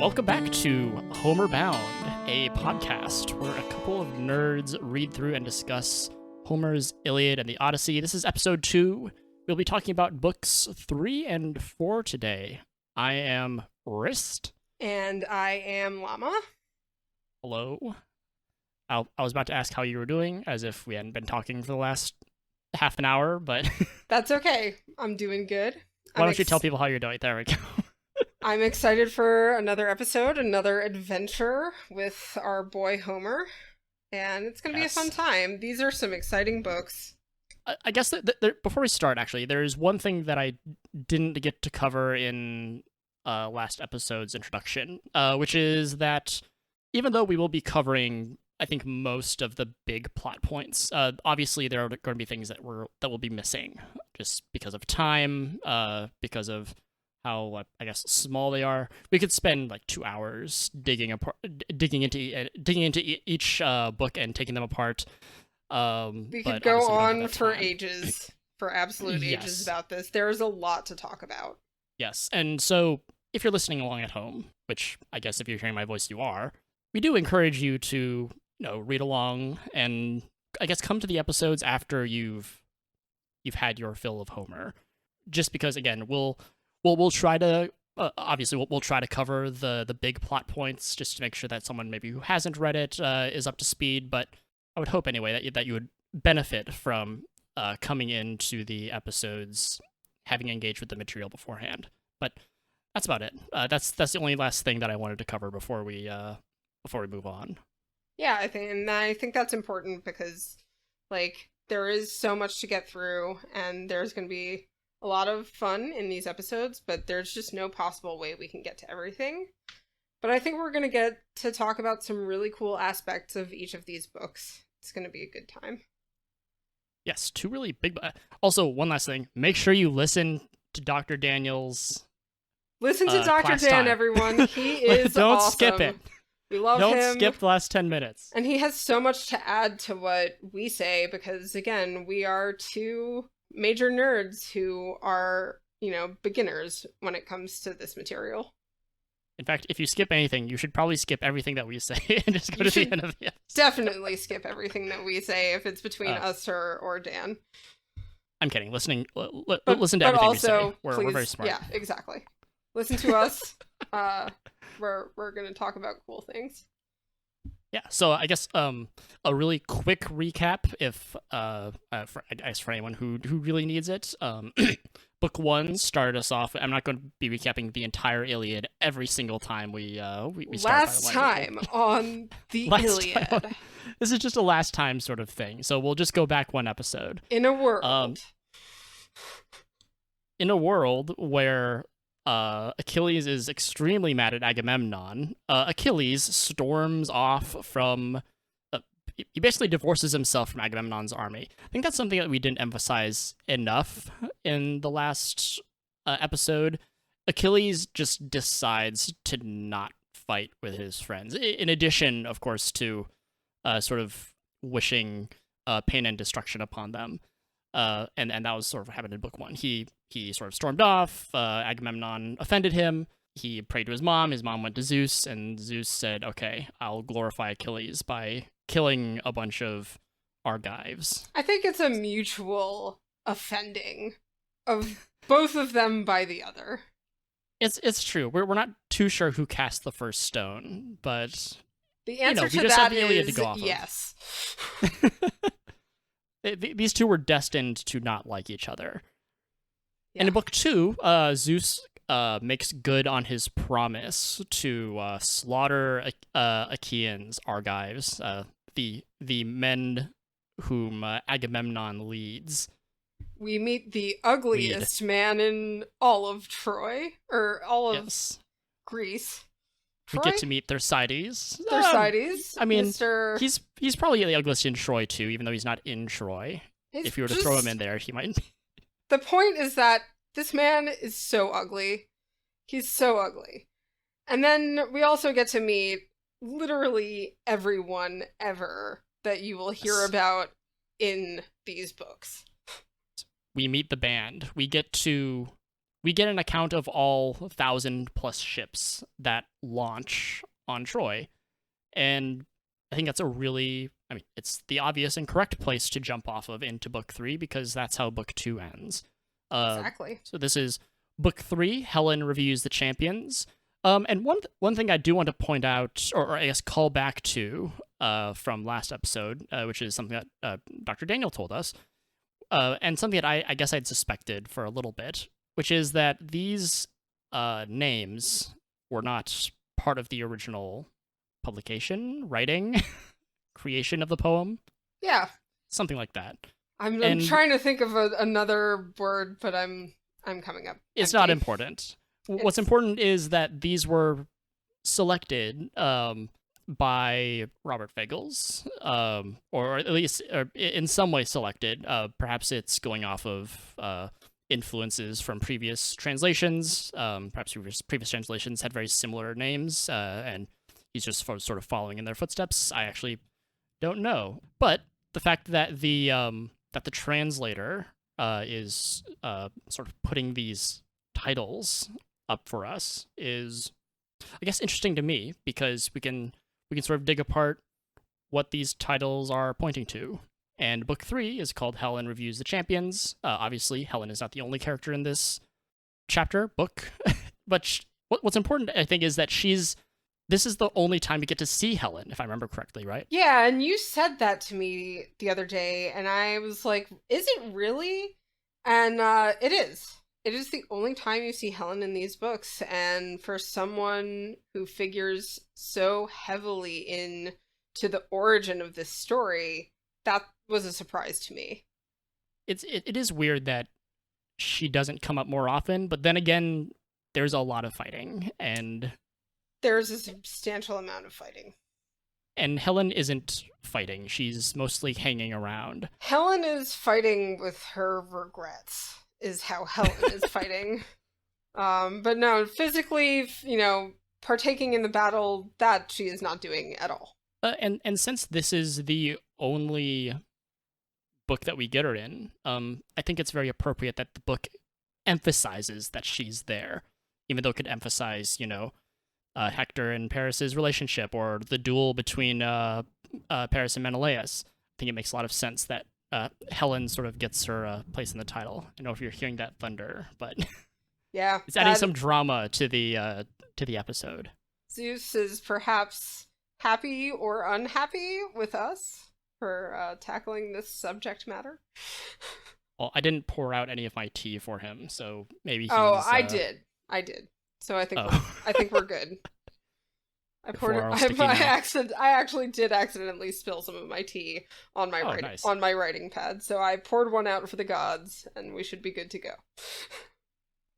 Welcome back to Homer Bound, a podcast where a couple of nerds read through and discuss Homer's Iliad and the Odyssey. This is episode 2. We'll be talking about books 3 and 4 today. I am Wriste. And I am Llama. Hello. I was about to ask how you were doing, as if we hadn't been talking for the last half an hour, but... That's okay. I'm doing good. Why don't you tell people how you're doing? There we go. I'm excited for another episode, another adventure with our boy Homer, and it's going to be a fun time. These are some exciting books. I guess before we start, actually, there's one thing that I didn't get to cover in last episode's introduction, which is that even though we will be covering, I think, most of the big plot points, obviously there are going to be things that will be missing, just because of time, because of how, I guess, small they are. We could spend like 2 hours digging into each book and taking them apart. We could go on for ages, for absolute ages about this. There's a lot to talk about. Yes, and so if you're listening along at home, which I guess if you're hearing my voice you are, we do encourage you to, read along and I guess come to the episodes after you've had your fill of Homer. Just because, again, we'll try to obviously we'll try to cover the big plot points just to make sure that someone maybe who hasn't read it is up to speed. But I would hope anyway that you would benefit from coming into the episodes, having engaged with the material beforehand. But that's about it. That's the only last thing that I wanted to cover before we move on. Yeah, I think that's important because, like, there is so much to get through, and there's going to be a lot of fun in these episodes, but there's just no possible way we can get to everything. But I think we're going to get to talk about some really cool aspects of each of these books. It's going to be a good time. Yes, two really big... Also, one last thing. Make sure you listen to Dr. Daniel's Listen to Dr. Dan, time. Everyone. He is Don't awesome. skip it. We love him. Don't skip the last 10 minutes. And he has so much to add to what we say because, again, we are two major nerds who are, beginners when it comes to this material. In fact, if you skip anything, you should probably skip everything that we say and just go to the end of the episode. Definitely skip everything that we say if it's between us or Dan. I'm kidding. Listen to everything we say. We're very smart. Yeah, exactly. Listen to us. We're going to talk about cool things. Yeah, so I guess a really quick recap, if for anyone who really needs it. Book 1 started us off. I'm not going to be recapping the entire Iliad every single time we start. Last time on the Iliad. This is just a last time sort of thing, so we'll just go back one episode. In a world where Achilles is extremely mad at Agamemnon. Achilles storms off from... he basically divorces himself from Agamemnon's army. I think that's something that we didn't emphasize enough in the last episode. Achilles just decides to not fight with his friends. In addition, of course, to sort of wishing pain and destruction upon them. And that was sort of what happened in book 1. He sort of stormed off. Agamemnon offended him. He prayed to his mom. His mom went to Zeus, and Zeus said, "Okay, I'll glorify Achilles by killing a bunch of Argives." I think it's a mutual offending of both of them by the other. It's true. We're not too sure who cast the first stone, but the answer to that is yes. These two were destined to not like each other. Yeah. And in book 2, Zeus makes good on his promise to slaughter Achaeans, Argives, the men whom Agamemnon leads. We meet the ugliest man in all of Troy, or all of Greece. We get to meet Thersites. I mean, he's probably the ugliest in Troy too, even though he's not in Troy. If you were to throw him in there, he might. The point is that this man is so ugly. He's so ugly. And then we also get to meet literally everyone ever that you will hear about in these books. We meet the band. We get to we get an account of all 1,000+ ships that launch on Troy. And I think that's it's the obvious and correct place to jump off of into book 3, because that's how book 2 ends. Exactly. So this is book 3, Helen reviews the champions. And one thing I do want to point out, or I guess call back to from last episode, which is something that Dr. Daniel told us, and something that I guess I'd suspected for a little bit, which is that these names were not part of the original publication, writing, creation of the poem. Yeah. Something like that. I'm trying to think of another word, but I'm coming up. It's not important. What's important is that these were selected by Robert Fagles, or at least in some way selected. Perhaps it's going off of influences from previous translations. Perhaps previous translations had very similar names, and he's just sort of following in their footsteps. I actually don't know. But the fact that the translator is sort of putting these titles up for us is, I guess, interesting to me, because we can sort of dig apart what these titles are pointing to. And book 3 is called Helen Reviews the Champions. Obviously, Helen is not the only character in this book, but what's important, I think, is that this is the only time we get to see Helen, if I remember correctly, right? Yeah, and you said that to me the other day, and I was like, is it really? And it is. It is the only time you see Helen in these books, and for someone who figures so heavily into the origin of this story, that was a surprise to me. It is weird that she doesn't come up more often, but then again, there's a lot of fighting, and there's a substantial amount of fighting. And Helen isn't fighting. She's mostly hanging around. Helen is fighting with her regrets, is how Helen is fighting. But no, physically, partaking in the battle, that she is not doing at all. And since this is the only book that we get her in, I think it's very appropriate that the book emphasizes that she's there, even though it could emphasize, Hector and Paris's relationship, or the duel between Paris and Menelaus. I think it makes a lot of sense that Helen sort of gets her place in the title. I don't know if you're hearing that thunder, but yeah, it's adding some drama to the episode. Zeus is perhaps happy or unhappy with us for tackling this subject matter. Well, I didn't pour out any of my tea for him, so maybe he's... I did. So I think we're good. I actually did accidentally spill some of my tea on my on my writing pad. So I poured one out for the gods, and we should be good to go.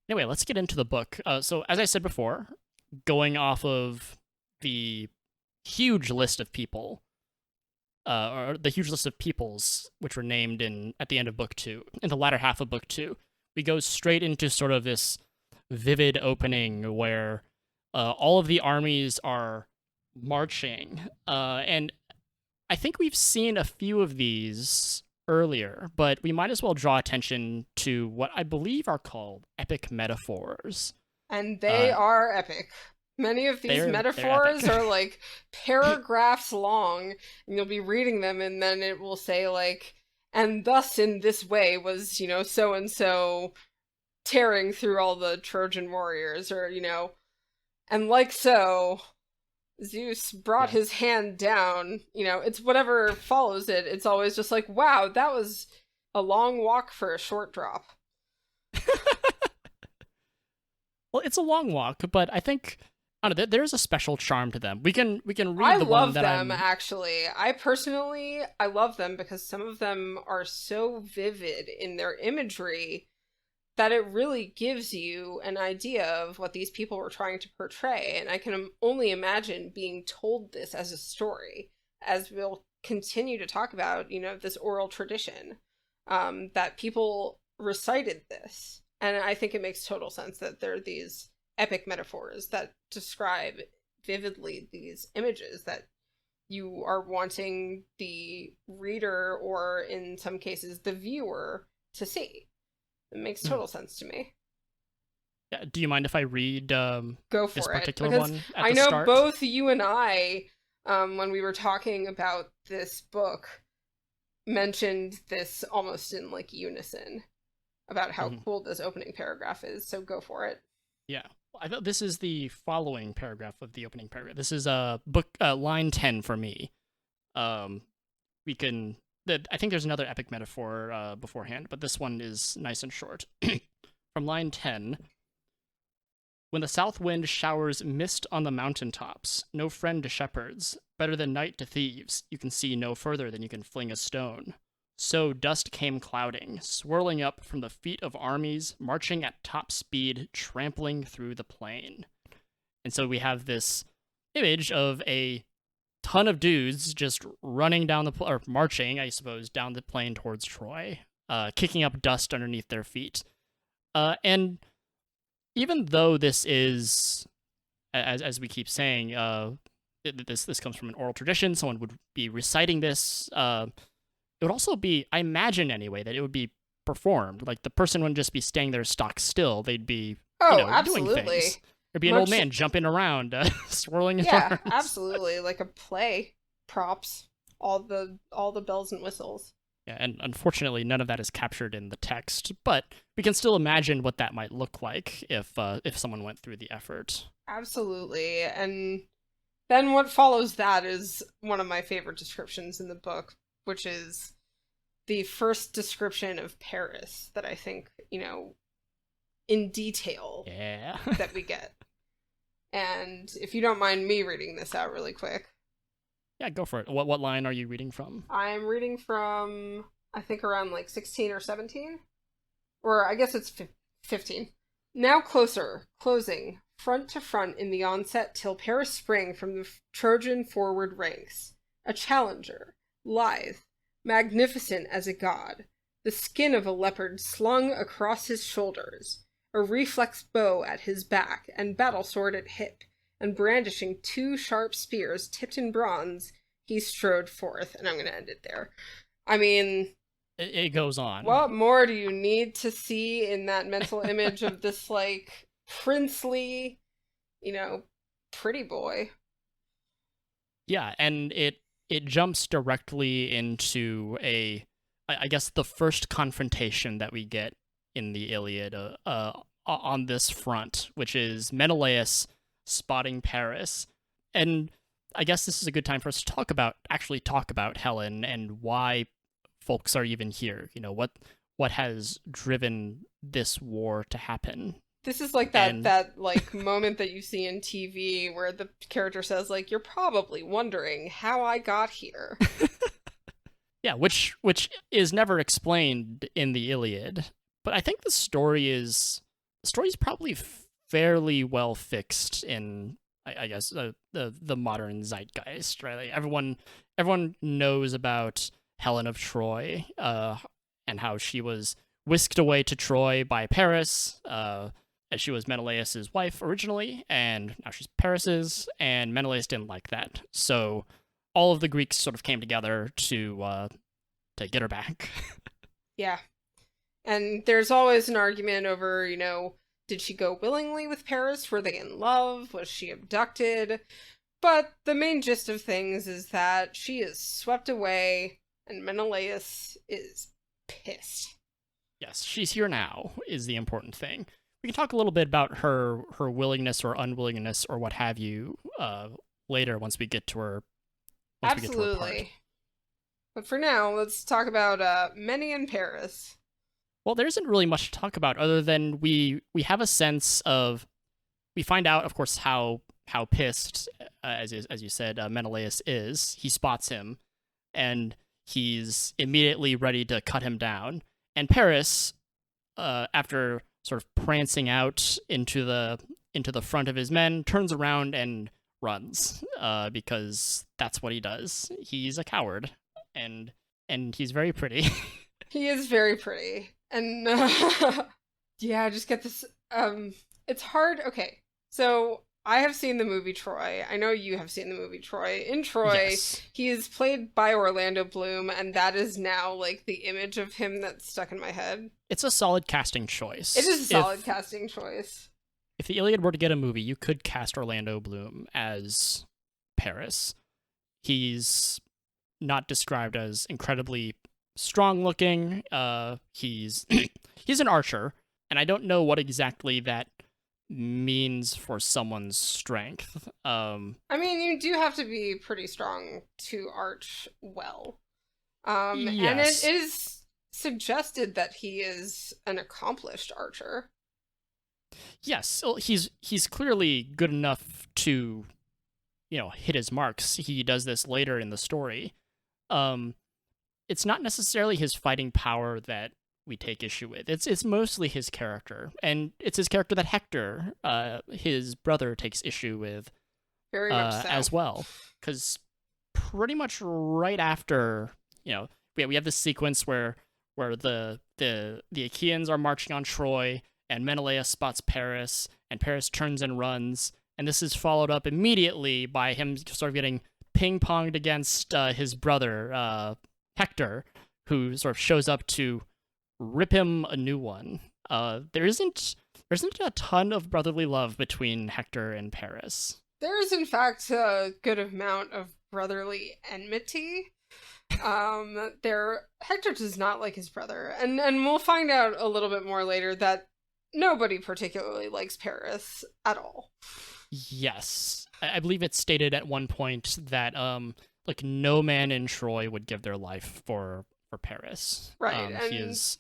Anyway, let's get into the book. So as I said before, going off of the huge list of people, or the huge list of peoples which were named at the end of book 2, in the latter half of book 2, we go straight into sort of this vivid opening where all of the armies are marching, and I think we've seen a few of these earlier, but we might as well draw attention to what I believe are called epic metaphors. And they are epic. Many of these metaphors are like paragraphs long, and you'll be reading them, and then it will say like, and thus in this way was, so and so tearing through all the Trojan warriors, or, and like so, Zeus brought his hand down, it's whatever follows it. It's always just like, wow, that was a long walk for a short drop. Well, it's a long walk, but I think, I don't know, there's a special charm to them. We can read the one that I love them, actually. I love them because some of them are so vivid in their imagery that it really gives you an idea of what these people were trying to portray. And I can only imagine being told this as a story, as we'll continue to talk about, this oral tradition, that people recited this. And I think it makes total sense that there are these epic metaphors that describe vividly these images that you are wanting the reader, or in some cases, the viewer, to see. It makes total sense to me. Yeah, do you mind if I read Go this for it. particular Because one at I the know start? both you and I, when we were talking about this book, mentioned this almost in like unison about how Mhm. cool this opening paragraph is. So go for it. Yeah. I thought this is the following paragraph of the opening paragraph. This is book line 10 for me. Um, we can. I think there's another epic metaphor beforehand, but this one is nice and short. From line 10, when the south wind showers mist on the mountain tops, no friend to shepherds, better than night to thieves, you can see no further than you can fling a stone. So dust came clouding, swirling up from the feet of armies, marching at top speed, trampling through the plain. And so we have this image of a ton of dudes just running down or marching, I suppose, down the plain towards Troy, kicking up dust underneath their feet. And even though this is, as we keep saying, this comes from an oral tradition, someone would be reciting this. It would also be, I imagine anyway, that it would be performed. Like the person wouldn't just be staying there stock still; they'd be, Oh, doing absolutely. things. There'd be an old Much, man jumping around, swirling his yeah, arms. absolutely. Like a play, props, all the bells and whistles. Yeah, and unfortunately, none of that is captured in the text, but we can still imagine what that might look like if someone went through the effort. Absolutely. And then what follows that is one of my favorite descriptions in the book, which is the first description of Paris that I think, in detail Yeah. that we get. And if you don't mind me reading this out really quick. Yeah, go for it. What line are you reading from? I'm reading from, I think, around like 16 or 17. Or I guess it's 15. Now closer, closing, front to front in the onset till Paris sprang from the Trojan forward ranks. A challenger, lithe, magnificent as a god, the skin of a leopard slung across his shoulders, a reflex bow at his back, and battle sword at hip, and brandishing two sharp spears tipped in bronze, he strode forth. And I'm going to end it there. I mean, It goes on. what more do you need to see in that mental image of this, like, princely, pretty boy? Yeah, and it jumps directly into I guess the first confrontation that we get in the Iliad on this front, which is Menelaus spotting Paris. And I guess this is a good time for us to actually talk about Helen and why folks are even here. What has driven this war to happen. This is like that like moment that you see in TV where the character says, like, you're probably wondering how I got here. Yeah, which is never explained in the Iliad. But I think the story's probably fairly well fixed in, I guess, the modern zeitgeist, right? Like everyone knows about Helen of Troy, and how she was whisked away to Troy by Paris, as she was Menelaus's wife originally, and now she's Paris's, and Menelaus didn't like that. So all of the Greeks sort of came together to get her back. Yeah. And there's always an argument over, did she go willingly with Paris? Were they in love? Was she abducted? But the main gist of things is that she is swept away, and Menelaus is pissed. Yes, she's here now is the important thing. We can talk a little bit about her willingness or unwillingness or what have you later once we get to her. Absolutely. But for now, let's talk about Many in Paris. Well, there isn't really much to talk about other than we have a sense of, we find out, of course, how pissed, as you said, Menelaus is. He spots him, and he's immediately ready to cut him down. And Paris, after sort of prancing out into the front of his men, turns around and runs, because that's what he does. He's a coward, and he's very pretty. He is very pretty. And yeah, I just get this it's hard. Okay. So I have seen the movie Troy. I know you have seen the movie Troy. In Troy, Yes. he is played by Orlando Bloom, and that is now like the image of him that's stuck in my head. It's a solid casting choice. It is a solid casting choice. if the Iliad were to get a movie, you could cast Orlando Bloom as Paris. He's not described as incredibly strong looking. He's he's an archer, and I don't know what exactly that means for someone's strength. I mean, you do have to be pretty strong to arch well. And Yes. it is suggested that he is an accomplished archer. Yes, so he's clearly good enough to, hit his marks. He does this later in the story. It's not necessarily his fighting power that we take issue with. It's mostly his character, and it's his character that Hector, his brother, takes issue with, Very much so. as well. Because pretty much right after, we have this sequence where the Achaeans are marching on Troy, and Menelaus spots Paris, and Paris turns and runs, and this is followed up immediately by him sort of getting ping-ponged against his brother, Hector, who sort of shows up to rip him a new one. There isn't a ton of brotherly love between Hector and Paris. There is, in fact, a good amount of brotherly enmity. Hector does not like his brother, and we'll find out a little bit more later that nobody particularly likes Paris at all. Yes, I believe it's stated at one point that no man in Troy would give their life for Paris. Right, and he is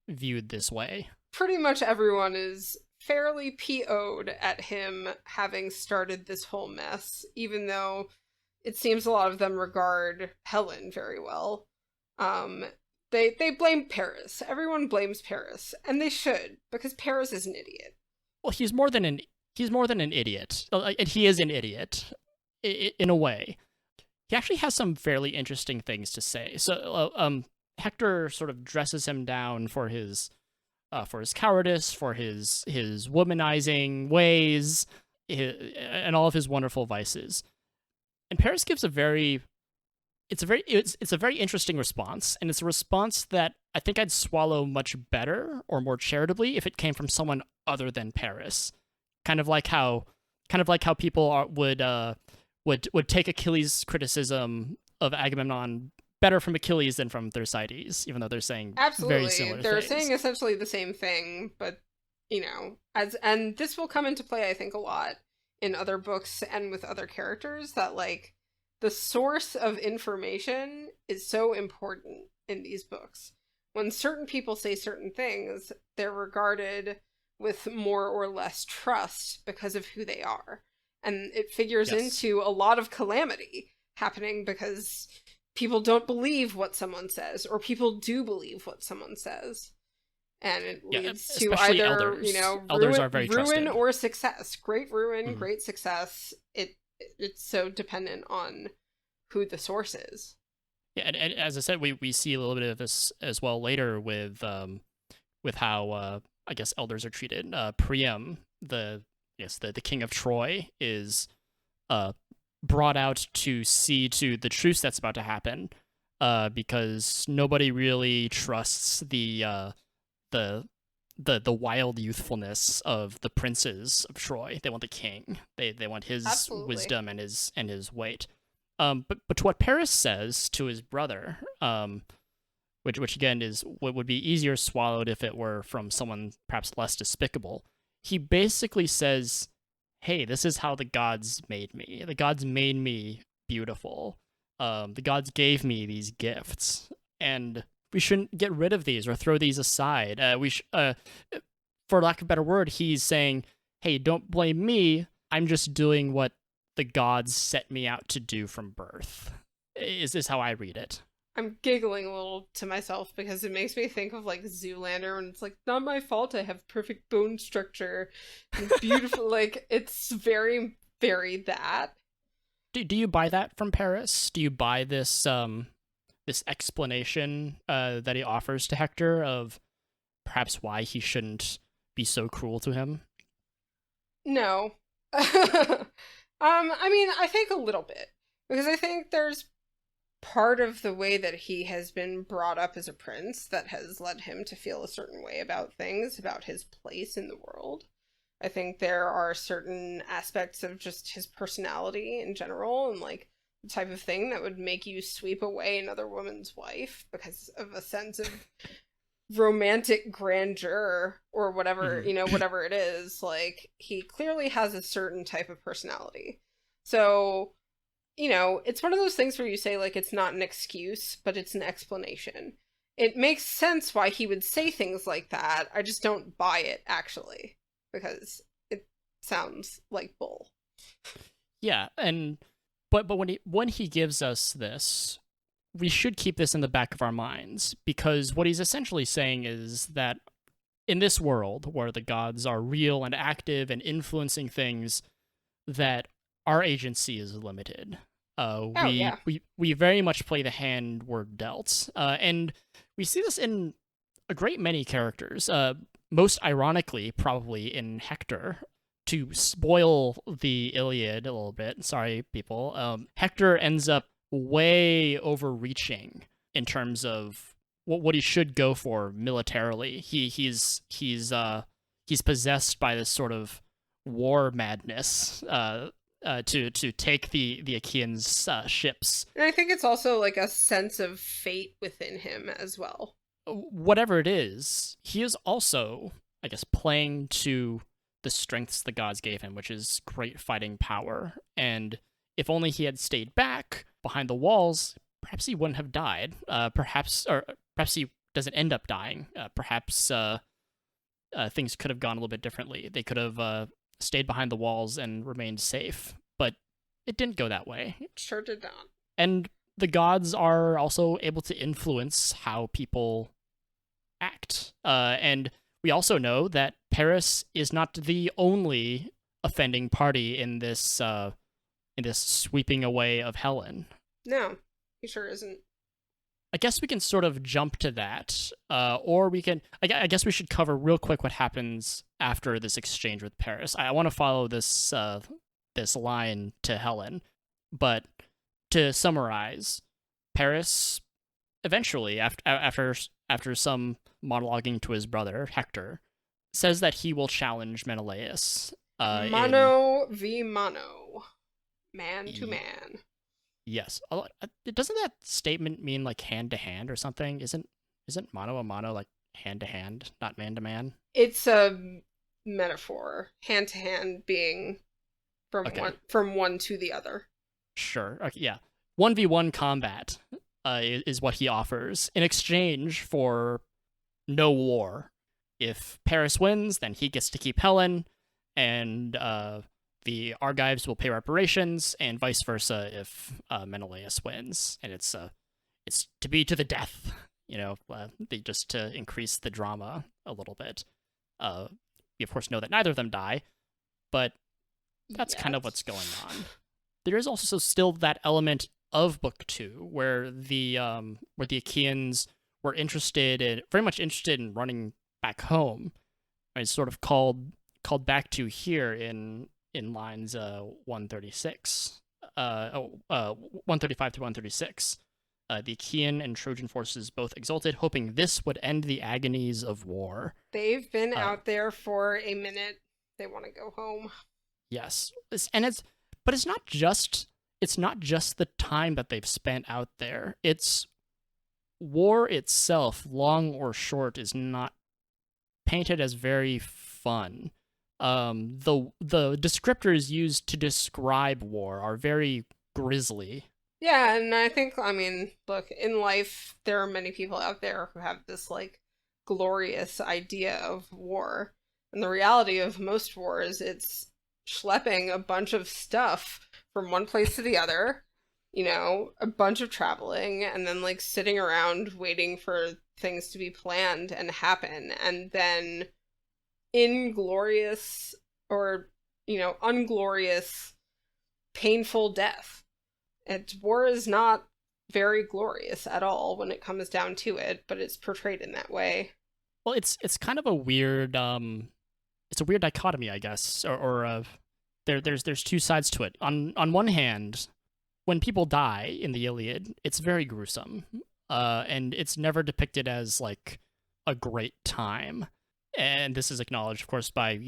viewed this way. Pretty much everyone is fairly PO'd at him having started this whole mess, even though it seems a lot of them regard Helen very well. They blame Paris. Everyone blames Paris, and they should, because Paris is an idiot. Well, he's more than an idiot, and he is an idiot in a way. He actually has some fairly interesting things to say. So, Hector sort of dresses him down for his cowardice, for his womanizing ways, and all of his wonderful vices. And Paris gives a very interesting response, and it's a response that I think I'd swallow much better or more charitably if it came from someone other than Paris. Kind of like how people would take Achilles' criticism of Agamemnon better from Achilles than from Thersites, even though they're saying very similar they're things. saying essentially the same thing, but and this will come into play, I think, a lot in other books and with other characters, that the source of information is so important in these books. When certain people say certain things, they're regarded with more or less trust because of who they are. And it figures into a lot of calamity happening because people don't believe what someone says, or people do believe what someone says. And it leads to either, elders. Elders are very ruin trusted. or success. Great ruin, great success. It's so dependent on who the source is. Yeah, and as I said, we see a little bit of this as well later with how I guess elders are treated. Priam, the king of Troy, is brought out to see to the truce that's about to happen, because nobody really trusts the wild youthfulness of the princes of Troy. They want the king. They want his Absolutely. wisdom and his weight. But to what Paris says to his brother, which again is what would be easier swallowed if it were from someone perhaps less despicable. He basically says, "Hey, this is how the gods made me. The gods made me beautiful. The gods gave me these gifts, and we shouldn't get rid of these or throw these aside. For lack of a better word, he's saying, hey, don't blame me. I'm just doing what the gods set me out to do from birth. Is this how I read it? I'm giggling a little to myself because it makes me think of Zoolander, and it's not my fault I have perfect bone structure and beautiful. It's very, very that. Do you buy that from Paris? Do you buy this this explanation that he offers to Hector of perhaps why he shouldn't be so cruel to him? No. I think a little bit, because I think there's part of the way that he has been brought up as a prince that has led him to feel a certain way about things, about his place in the world. I think there are certain aspects of just his personality in general and like the type of thing that would make you sweep away another woman's wife because of a sense of romantic grandeur or whatever, whatever it is. Like, he clearly has a certain type of personality. So, it's one of those things where you say, like, it's not an excuse, but it's an explanation. It makes sense why he would say things like that. I just don't buy it, actually, because it sounds like bull. Yeah, but when he gives us this, we should keep this in the back of our minds, because what he's essentially saying is that in this world where the gods are real and active and influencing things, that our agency is limited. We very much play the hand we're dealt, and we see this in a great many characters. Most ironically, probably in Hector. To spoil the Iliad a little bit, sorry people, Hector ends up way overreaching in terms of what he should go for militarily. He's possessed by this sort of war madness to take the Achaeans' ships. And I think it's also like a sense of fate within him as well. Whatever it is, he is also, I guess, playing to the strengths the gods gave him, which is great fighting power. And if only he had stayed back behind the walls, perhaps he wouldn't have died. Perhaps he doesn't end up dying. Perhaps things could have gone a little bit differently. They could have stayed behind the walls and remained safe. But it didn't go that way. It sure did not. And the gods are also able to influence how people act. And we also know that Paris is not the only offending party in this sweeping away of Helen. No, he sure isn't. I guess we can sort of jump to that, or we can. I guess we should cover real quick what happens after this exchange with Paris. I want to follow this line to Helen, but to summarize, Paris eventually, after some monologuing to his brother Hector, says that he will challenge Menelaus. Mano v mano, man to man. Yes. Doesn't that statement mean like hand to hand or something? Isn't mano a mano like hand to hand, not man to man? It's a metaphor. Hand to hand being from one to the other. Sure. Okay, yeah. 1v1 combat is what he offers in exchange for no war. If Paris wins, then he gets to keep Helen, and the Argives will pay reparations, and vice versa if Menelaus wins. And it's to be to the death, just to increase the drama a little bit. We of course know that neither of them die, but that's kind of what's going on. There is also still that element of Book 2 where the Achaeans were very much interested in running back home. It's sort of called back to here in lines 136, 135 to 136. The Achaean and Trojan forces both exulted, hoping this would end the agonies of war. They've been out there for a minute. They want to go home. Yes, but it's not just the time that they've spent out there. It's war itself, long or short, is not painted as very fun. The descriptors used to describe war are very grisly. Yeah, and I think, look, in life, there are many people out there who have this, like, glorious idea of war. And the reality of most wars, it's schlepping a bunch of stuff from one place to the other, a bunch of traveling, and then, like, sitting around waiting for things to be planned and happen, and then inglorious or, unglorious, painful death. War is not very glorious at all when it comes down to it, but it's portrayed in that way. Well, it's kind of a weird it's a weird dichotomy, I guess, or there's two sides to it. On one hand, when people die in the Iliad, it's very gruesome, and it's never depicted as like a great time. And this is acknowledged, of course, by,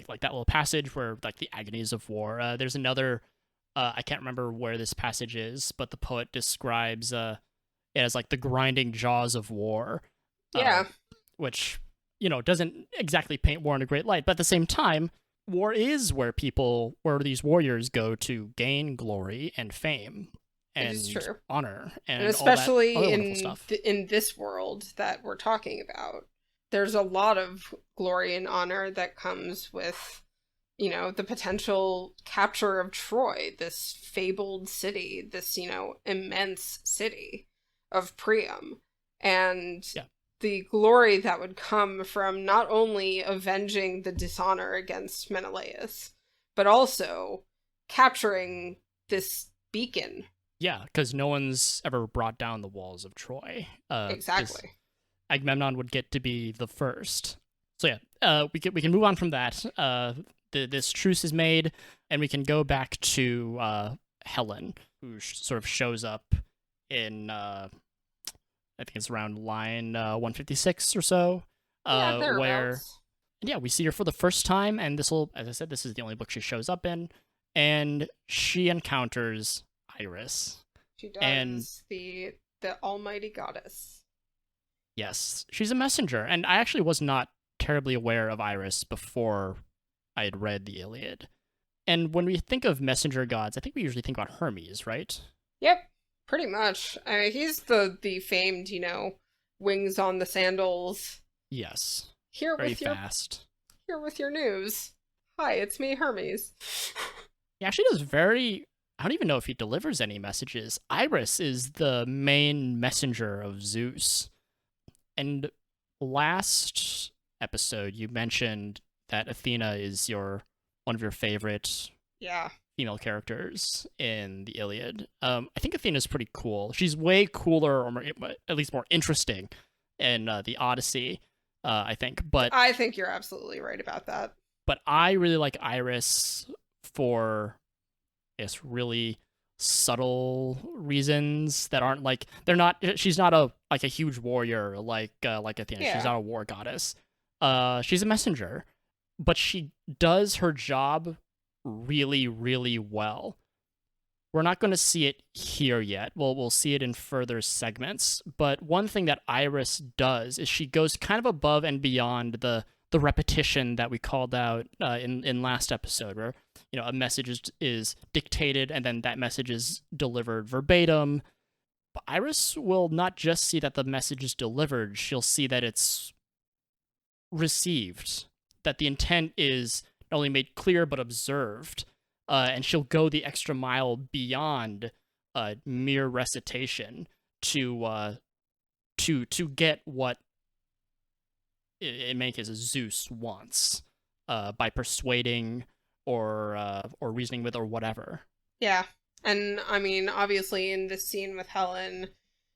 like that little passage where, like, the agonies of war. There's another, I can't remember where this passage is, but the poet describes it as, like, the grinding jaws of war. Yeah. Which, doesn't exactly paint war in a great light. But at the same time, war is where these warriors go to gain glory and fame and honor and especially all that other wonderful stuff. In this world that we're talking about, there's a lot of glory and honor that comes with, the potential capture of Troy, this fabled city, this, immense city of Priam. And the glory that would come from not only avenging the dishonor against Menelaus, but also capturing this beacon. Yeah, because no one's ever brought down the walls of Troy. Exactly. Agamemnon would get to be the first. So yeah, we can move on from that. This truce is made, and we can go back to Helen, who sort of shows up in I think it's around line 156 or so. Where we see her for the first time, and as I said, this is the only book she shows up in, and she encounters Iris. She does, and the almighty goddess. Yes, she's a messenger, and I actually was not terribly aware of Iris before I had read the Iliad. And when we think of messenger gods, I think we usually think about Hermes, right? Yep, pretty much. I mean, he's the famed, wings on the sandals. Yes. Very fast. Here with your news. Hi, it's me, Hermes. He actually does I don't even know if he delivers any messages. Iris is the main messenger of Zeus. And last episode, you mentioned that Athena is one of your favorite female characters in the Iliad. I think Athena's pretty cool. She's way cooler, or at least more interesting, in the Odyssey, I think. But I think you're absolutely right about that. But I really like Iris for, I guess, really subtle reasons that aren't like she's not a huge warrior like Athena. She's not a war goddess. She's a messenger, but she does her job really, really well. We're not going to see it here yet. We'll see it in further segments. But one thing that Iris does is she goes kind of above and beyond the repetition that we called out in last episode, where a message is dictated and then that message is delivered verbatim. But Iris will not just see that the message is delivered; she'll see that it's received, that the intent is not only made clear but observed, and she'll go the extra mile beyond mere recitation to get what, in many cases, Zeus wants, by persuading or reasoning with or whatever. Yeah, and I mean, obviously, in this scene with Helen,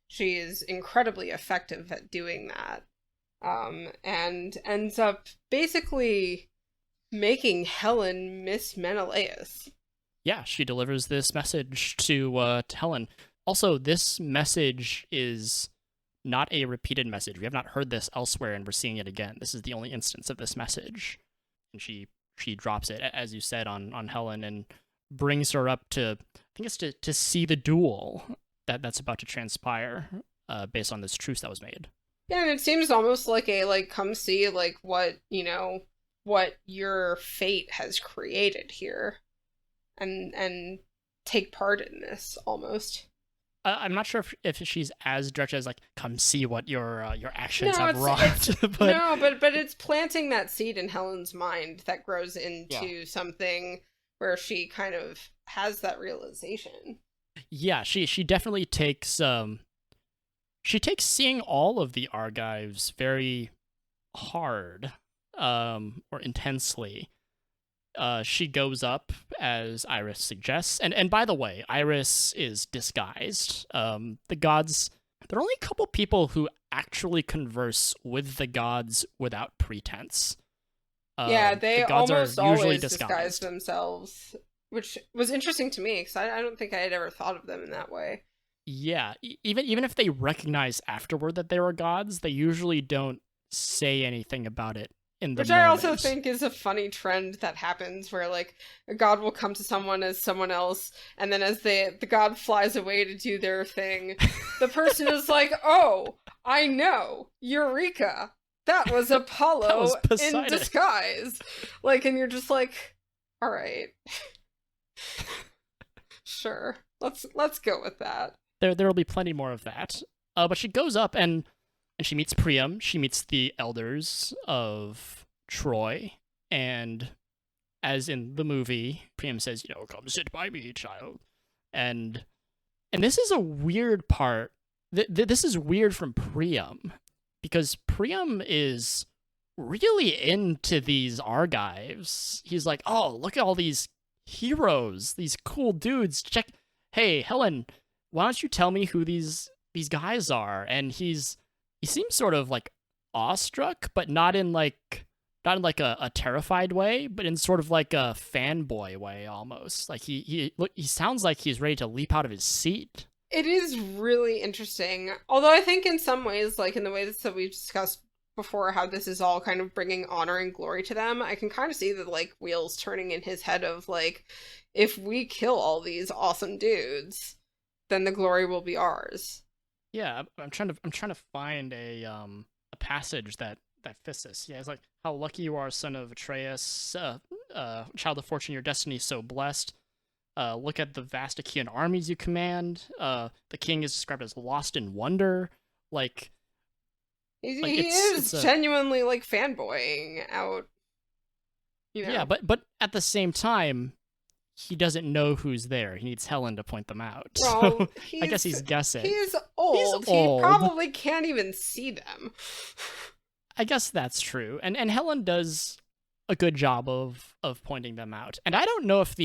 she is incredibly effective at doing that, and ends up basically making Helen miss Menelaus. Yeah, she delivers this message to Helen. Also, this message is not a repeated message. We have not heard this elsewhere, and we're seeing it again. This is the only instance of this message. And she drops it, as you said, on Helen, and brings her up to, I think it's to see the duel that's about to transpire based on this truce that was made. Yeah, and it seems almost like a, come see, what your fate has created here. And take part in this, almost. I'm not sure if she's as direct as come see what your actions have wrought. but it's planting that seed in Helen's mind that grows into something where she kind of has that realization. Yeah, she definitely takes seeing all of the Argives very hard, or intensely. She goes up, as Iris suggests. And by the way, Iris is disguised. The gods, there are only a couple people who actually converse with the gods without pretense. They the gods almost are usually always disguise themselves, which was interesting to me, because I don't think I had ever thought of them in that way. Yeah, even if they recognize afterward that they were gods, they usually don't say anything about it in the Which I also moment. think is a funny trend that happens where, like, a god will come to someone as someone else, and then as the god flies away to do their thing, the person is like, oh, I know, Eureka! That was Apollo That was in Poseidon. disguise! Like, and you're just like, alright. Sure. Let's go with that. There will be plenty more of that. But she goes up and she meets Priam. She meets the elders of Troy, and as in the movie, Priam says, "Come sit by me, child." And this is a weird part. This is weird from Priam, because Priam is really into these Argives. He's like, "Oh, look at all these heroes, these cool dudes. Check, hey, Helen, why don't you tell me who these guys are?" And he seems sort of like awestruck, but not in like a terrified way, but in sort of like a fanboy way almost. Like he sounds like he's ready to leap out of his seat. It is really interesting. Although I think in some ways, like in the ways that we've discussed before, how this is all kind of bringing honor and glory to them, I can kind of see the like wheels turning in his head of like, if we kill all these awesome dudes, then the glory will be ours. Yeah, I'm trying to find a passage that fits this. Yeah, it's like, how lucky you are, son of Atreus, child of fortune, your destiny is so blessed. Look at the vast Achaean armies you command. The king is described as lost in wonder. Like he is genuinely like fanboying out. Yeah, but at the same time, he doesn't know who's there. He needs Helen to point them out. Well, so I guess he's guessing. He's old. He probably can't even see them. I guess that's true. And Helen does a good job of pointing them out. And I don't know if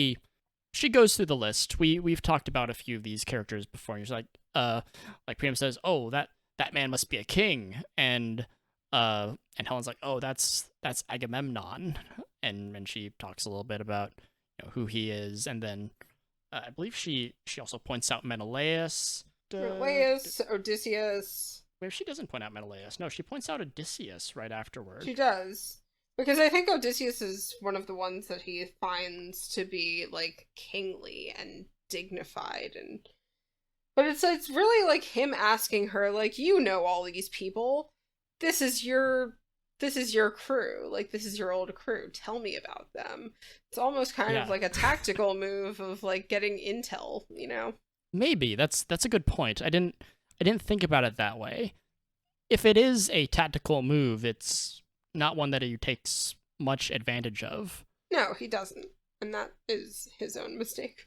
she goes through the list. We've talked about a few of these characters before. And she's like Priam says, "Oh, that man must be a king." And Helen's like, "Oh, that's Agamemnon." And she talks a little bit about who he is, and then I believe she also points out Menelaus. Odysseus. Wait, she doesn't point out Menelaus. No, she points out Odysseus right afterward. She does. Because I think Odysseus is one of the ones that he finds to be, like, kingly and dignified. But it's really, like, him asking her, like, you know all these people. This is your crew. Like, this is your old crew. Tell me about them. It's almost kind of like a tactical move of, like, getting intel, Maybe. That's a good point. I didn't think about it that way. If it is a tactical move, it's not one that he takes much advantage of. No, he doesn't. And that is his own mistake.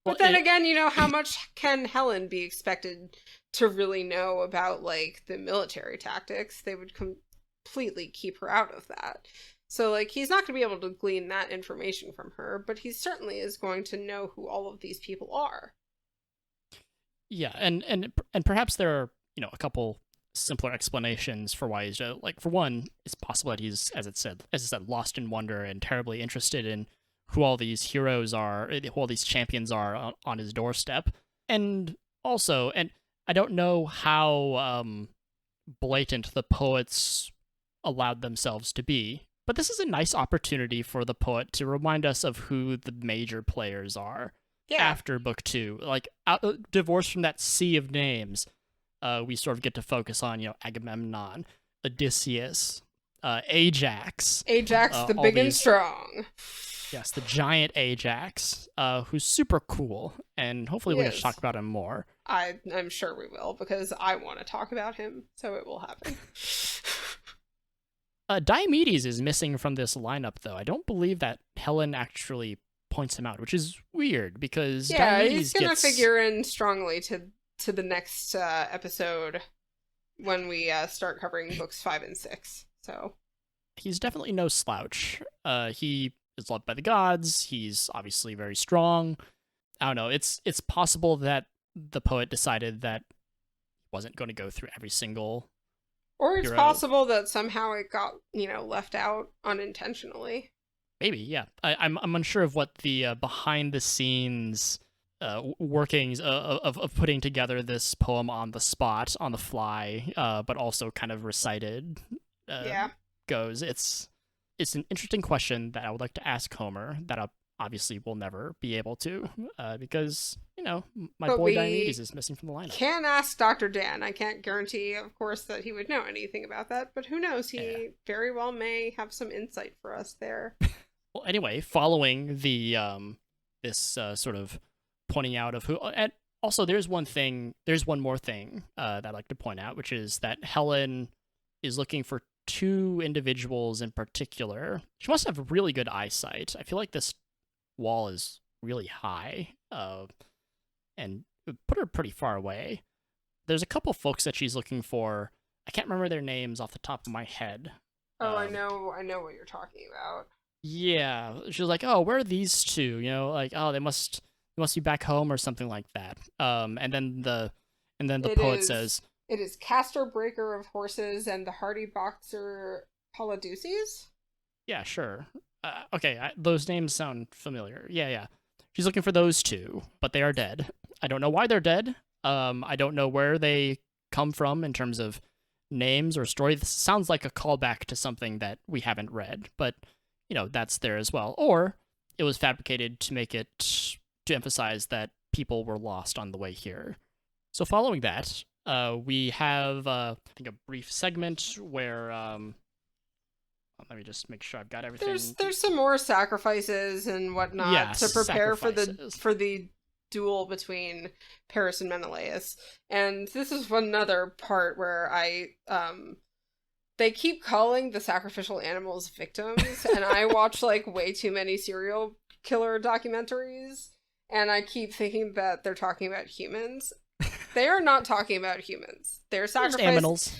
But then again, how much can Helen be expected to really know about, like, the military tactics? They would completely keep her out of that. So, like, he's not going to be able to glean that information from her, but he certainly is going to know who all of these people are. Yeah, and perhaps there are, a couple simpler explanations for why he's like, for one, it's possible that he's, as I said, lost in wonder and terribly interested in who all these heroes are, who all these champions are on his doorstep. And also, and I don't know how blatant the poets allowed themselves to be, but this is a nice opportunity for the poet to remind us of who the major players are after book 2. Like, divorced from that sea of names, we sort of get to focus on, Agamemnon, Odysseus, Ajax. The big and strong. Yes, the giant Ajax, who's super cool, and hopefully we'll get to talk about him more. I'm sure we will, because I want to talk about him, so it will happen. Diomedes is missing from this lineup, though. I don't believe that Helen actually points him out, which is weird, because Diomedes he's going to figure in strongly to the next episode when we start covering books 5 and 6. So he's definitely no slouch. He is loved by the gods. He's obviously very strong. I don't know. It's possible that the poet decided that he wasn't going to go through every single Or it's hero. possible that somehow it got, left out unintentionally. Maybe, yeah. I'm unsure of what the behind the scenes workings of putting together this poem on the spot, on the fly, but also kind of recited. Yeah. goes. It's an interesting question that I would like to ask Homer that I obviously will never be able to, because, my But boy we Diomedes is missing from the lineup. can ask Dr. Dan. I can't guarantee, of course, that he would know anything about that, but who knows? He Yeah. very well may have some insight for us there. Well, anyway, following the this sort of pointing out of who, and also there's one more thing that I'd like to point out, which is that Helen is looking for two individuals in particular. She must have really good eyesight. I feel like this wall is really high, and it put her pretty far away. There's a couple folks that she's looking for. I can't remember their names off the top of my head. Oh, I know what you're talking about. Yeah, she was like, "Oh, where are these two?" Like, "Oh, they must be back home or something like that." And then the poet says, "It is Castor Breaker of Horses and the Hardy Boxer Polydeuces." Yeah, sure. Okay, those names sound familiar. Yeah. She's looking for those two, but they are dead. I don't know why they're dead. I don't know where they come from in terms of names or story. This sounds like a callback to something that we haven't read, but that's there as well. Or it was fabricated to make it to emphasize that people were lost on the way here. So following that, we have I think a brief segment where let me just make sure I've got everything. There's some more sacrifices and whatnot to prepare for the duel between Paris and Menelaus. And this is another part where they keep calling the sacrificial animals victims, and I watch like way too many serial killer documentaries, and I keep thinking that they're talking about humans. They are not talking about humans. They're sacrificing animals.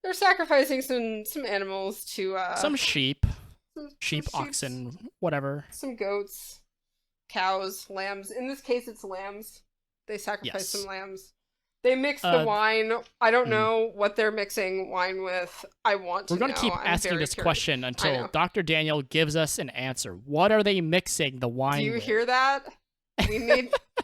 They're sacrificing some animals to some sheep, oxen, whatever. Some goats, cows, lambs. In this case, it's lambs. They sacrifice some lambs. They mix the wine. I don't know what they're mixing wine with. I want to know. We're going to keep asking this question until Dr. Daniel gives us an answer. What are they mixing the wine with? Do you hear that?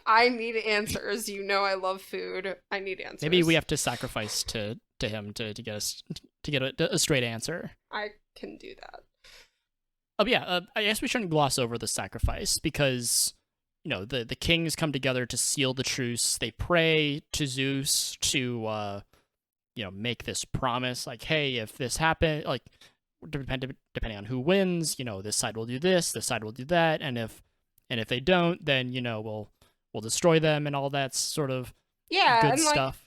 I need answers. I love food. I need answers. Maybe we have to sacrifice to him to get a straight answer. I can do that. I guess we shouldn't gloss over the sacrifice because the kings come together to seal the truce. They pray to Zeus to make this promise, like, hey, if this happens, like, depending on who wins, this side will do this side will do that, and if they don't, then we'll destroy them and all that sort of good stuff.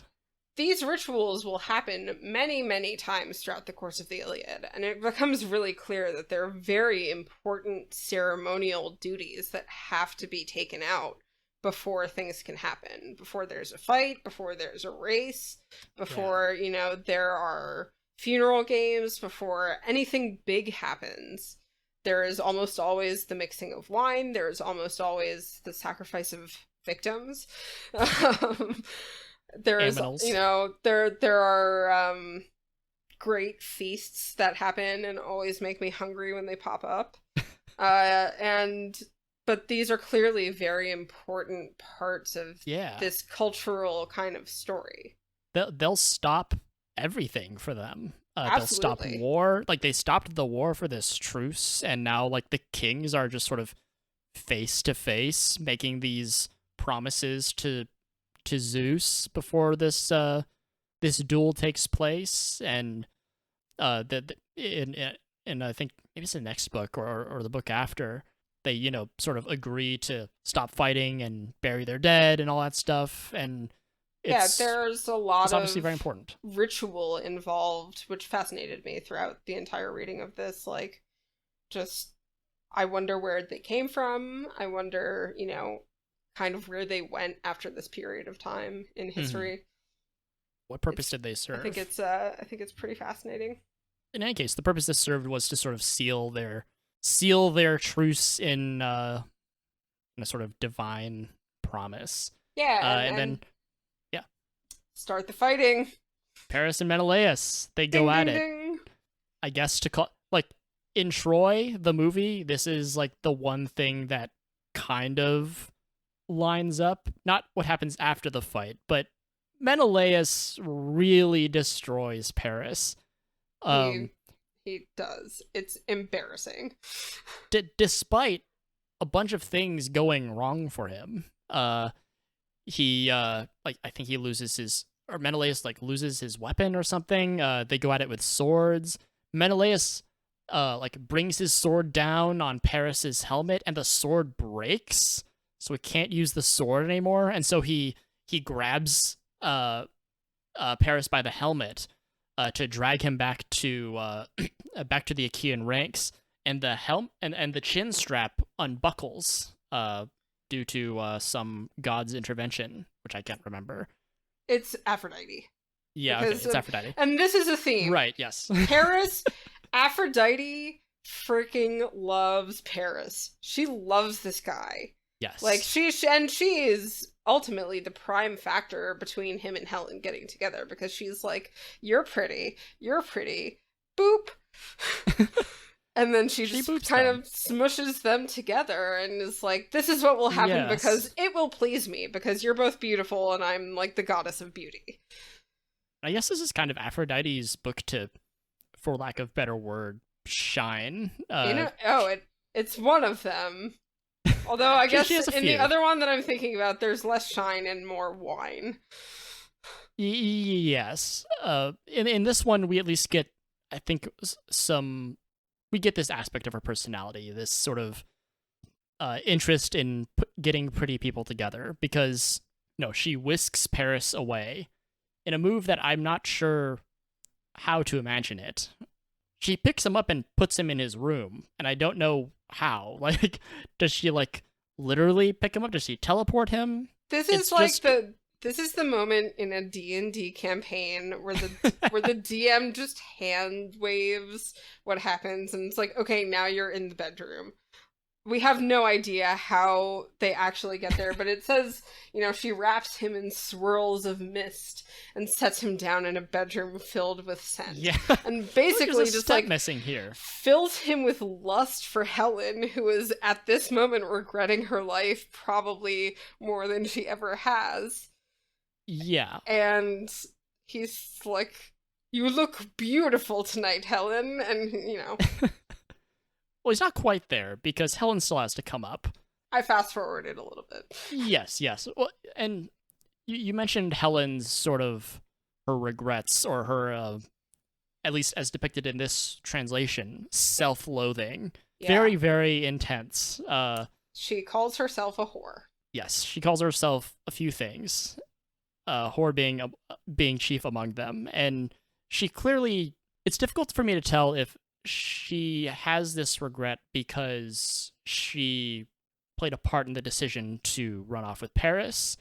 These rituals will happen many, many times throughout the course of the Iliad, and it becomes really clear that they're very important ceremonial duties that have to be taken out before things can happen, before there's a fight, before there's a race, before, there are funeral games, before anything big happens. There is almost always the mixing of wine. There is almost always the sacrifice of victims. There is, there are great feasts that happen and always make me hungry when they pop up. But these are clearly very important parts of this cultural kind of story. They'll stop everything for them. They'll stop war. Like, they stopped the war for this truce, and now, like, the kings are just sort of face to face making these promises to Zeus before this duel takes place, and and I think maybe it's the next book or the book after, they sort of agree to stop fighting and bury their dead and all that stuff, and there's a lot it's obviously of very important ritual involved, which fascinated me throughout the entire reading of this. Like, just I wonder where they came from. I wonder, kind of where they went after this period of time in history. Mm-hmm. What purpose did they serve? I think it's pretty fascinating. In any case, the purpose this served was to sort of seal their truce in a sort of divine promise. Yeah, and then start the fighting. Paris and Menelaus, they go at it. I guess to call, like, in Troy, the movie, this is like the one thing that kind of lines up. Not what happens after the fight, but Menelaus really destroys Paris. He does. It's embarrassing. Despite a bunch of things going wrong for him, he like I think he loses his, or Menelaus like loses his weapon or something. They go at it with swords. Menelaus like brings his sword down on Paris's helmet, and the sword breaks, so he can't use the sword anymore. And so he grabs Paris by the helmet to drag him back to the Achaean ranks, and the and the chin strap unbuckles due to some god's intervention, which I can't remember. It's Aphrodite. Yeah, okay, it's Aphrodite. And this is a theme. Right, yes. Paris, Aphrodite freaking loves Paris. She loves this guy. Yes. Like, she is ultimately the prime factor between him and Helen getting together, because she's like, you're pretty, boop. And then she just kind of smushes them together and is like, this is what will happen because it will please me, because you're both beautiful and I'm like the goddess of beauty. I guess this is kind of Aphrodite's book to, for lack of better word, shine. It's one of them. Although I guess in the other one that I'm thinking about, there's less shine and more wine. Yes. In this one, we at least get, I think, we get this aspect of her personality, this sort of interest in getting pretty people together, because, she whisks Paris away in a move that I'm not sure how to imagine it. She picks him up and puts him in his room, and I don't know how. Like, does she, like, literally pick him up? Does she teleport him? This is the moment in a D&D campaign where the DM just hand waves what happens, and it's like, okay, now you're in the bedroom. We have no idea how they actually get there, but it says, she wraps him in swirls of mist and sets him down in a bedroom filled with scent. Yeah. And basically just like missing here. Fills him with lust for Helen, who is at this moment regretting her life probably more than she ever has. Yeah. And he's like, you look beautiful tonight, Helen, and Well, he's not quite there, because Helen still has to come up. I fast-forwarded a little bit. Yes. Well, and you mentioned Helen's sort of her regrets, or her, at least as depicted in this translation, self-loathing. Yeah. Very, very intense. She calls herself a whore. Yes, she calls herself a few things. Whore being chief among them. And she clearly... It's difficult for me to tell if she has this regret because she played a part in the decision to run off with Paris,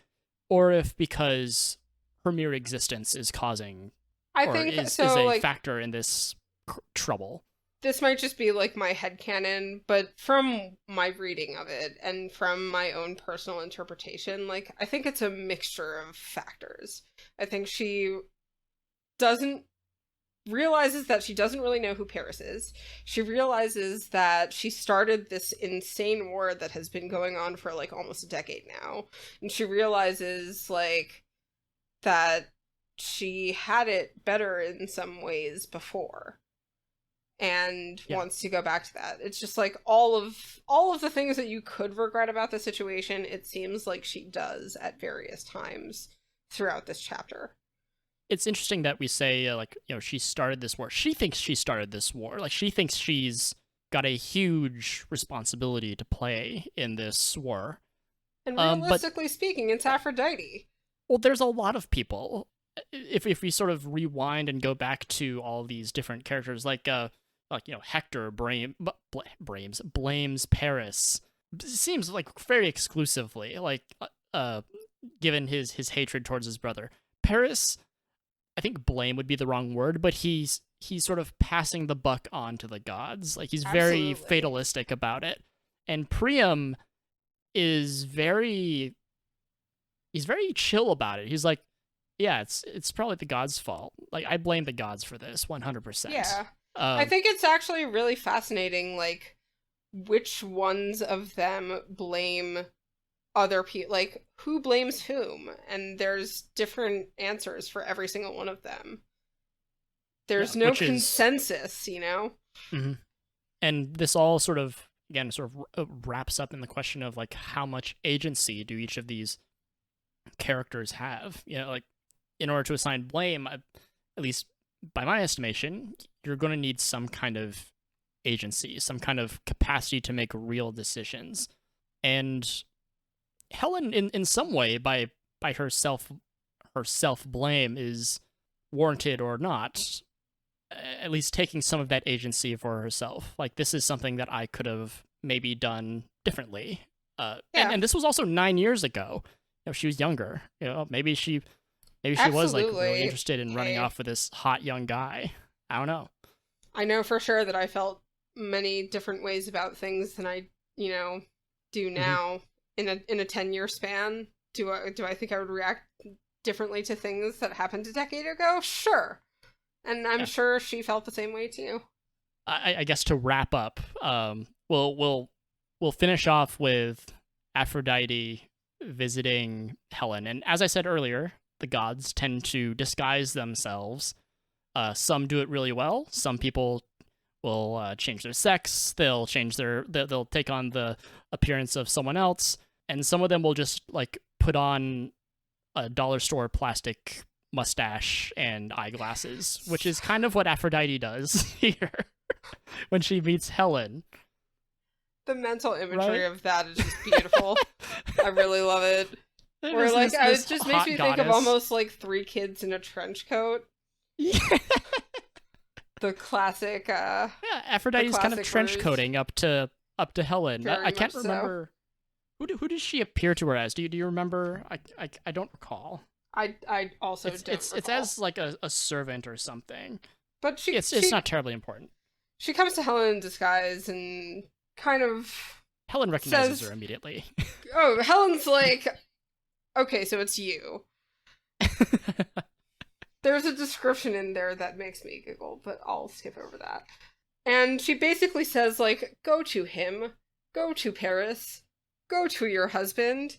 or if because her mere existence is causing, is a factor in this trouble. This might just be like my headcanon, but from my reading of it and from my own personal interpretation, like, I think it's a mixture of factors. I think she realizes that she doesn't really know who Paris is. She realizes that she started this insane war that has been going on for like almost a decade now. And she realizes like that she had it better in some ways before. And wants to go back to that. It's just like all of the things that you could regret about the situation, it seems like she does at various times throughout this chapter. It's interesting that we say, she started this war. She thinks she started this war. Like, she thinks she's got a huge responsibility to play in this war. And realistically speaking, it's Aphrodite. Well, there's a lot of people. If we sort of rewind and go back to all these different characters, Hector blames Paris. It seems like very exclusively, given his hatred towards his brother. Paris, I think blame would be the wrong word, but he's sort of passing the buck on to the gods. Like, he's very fatalistic about it. And Priam is very chill about it. He's like, yeah, it's probably the gods' fault. Like, I blame the gods for this 100%. Yeah. I think it's actually really fascinating, like, which ones of them blame other people, like, who blames whom, and there's different answers for every single one of them. There's no consensus, you know? Mm-hmm. And this all sort of, again, wraps up in the question of, like, how much agency do each of these characters have? You know, like, in order to assign blame, at least by my estimation, you're going to need some kind of agency, some kind of capacity to make real decisions. And Helen, in some way, by her self blame, is warranted or not, at least taking some of that agency for herself. Like, this is something that I could have maybe done differently. And this was also 9 years ago. You know, she was younger. You know, maybe she was, like, really interested in running off with this hot young guy. I don't know. I know for sure that I felt many different ways about things than I, you know, do now in a 10-year span. Do I think I would react differently to things that happened a decade ago? Sure. And I'm sure she felt the same way too. I guess to wrap up, we'll finish off with Aphrodite visiting Helen. And as I said earlier, the gods tend to disguise themselves. Some do it really well. Some people will change their sex. They'll take on the appearance of someone else. And some of them will just, like, put on a dollar store plastic mustache and eyeglasses, which is kind of what Aphrodite does here when she meets Helen. The mental imagery of that is just beautiful. I really love it. Or, like, it just makes me think of almost, like, 3 kids in a trench coat. Yeah. The classic Aphrodite's kind of trench coating up to Helen. I can't remember who does she appear to her as. Do you remember? I don't recall. I also don't recall. It's as, like, a servant or something. But it's not terribly important. She comes to Helen in disguise and kind of Helen recognizes her immediately. Oh, Helen's like, okay, so it's you. There's a description in there that makes me giggle, but I'll skip over that. And she basically says, like, go to him, go to Paris, go to your husband.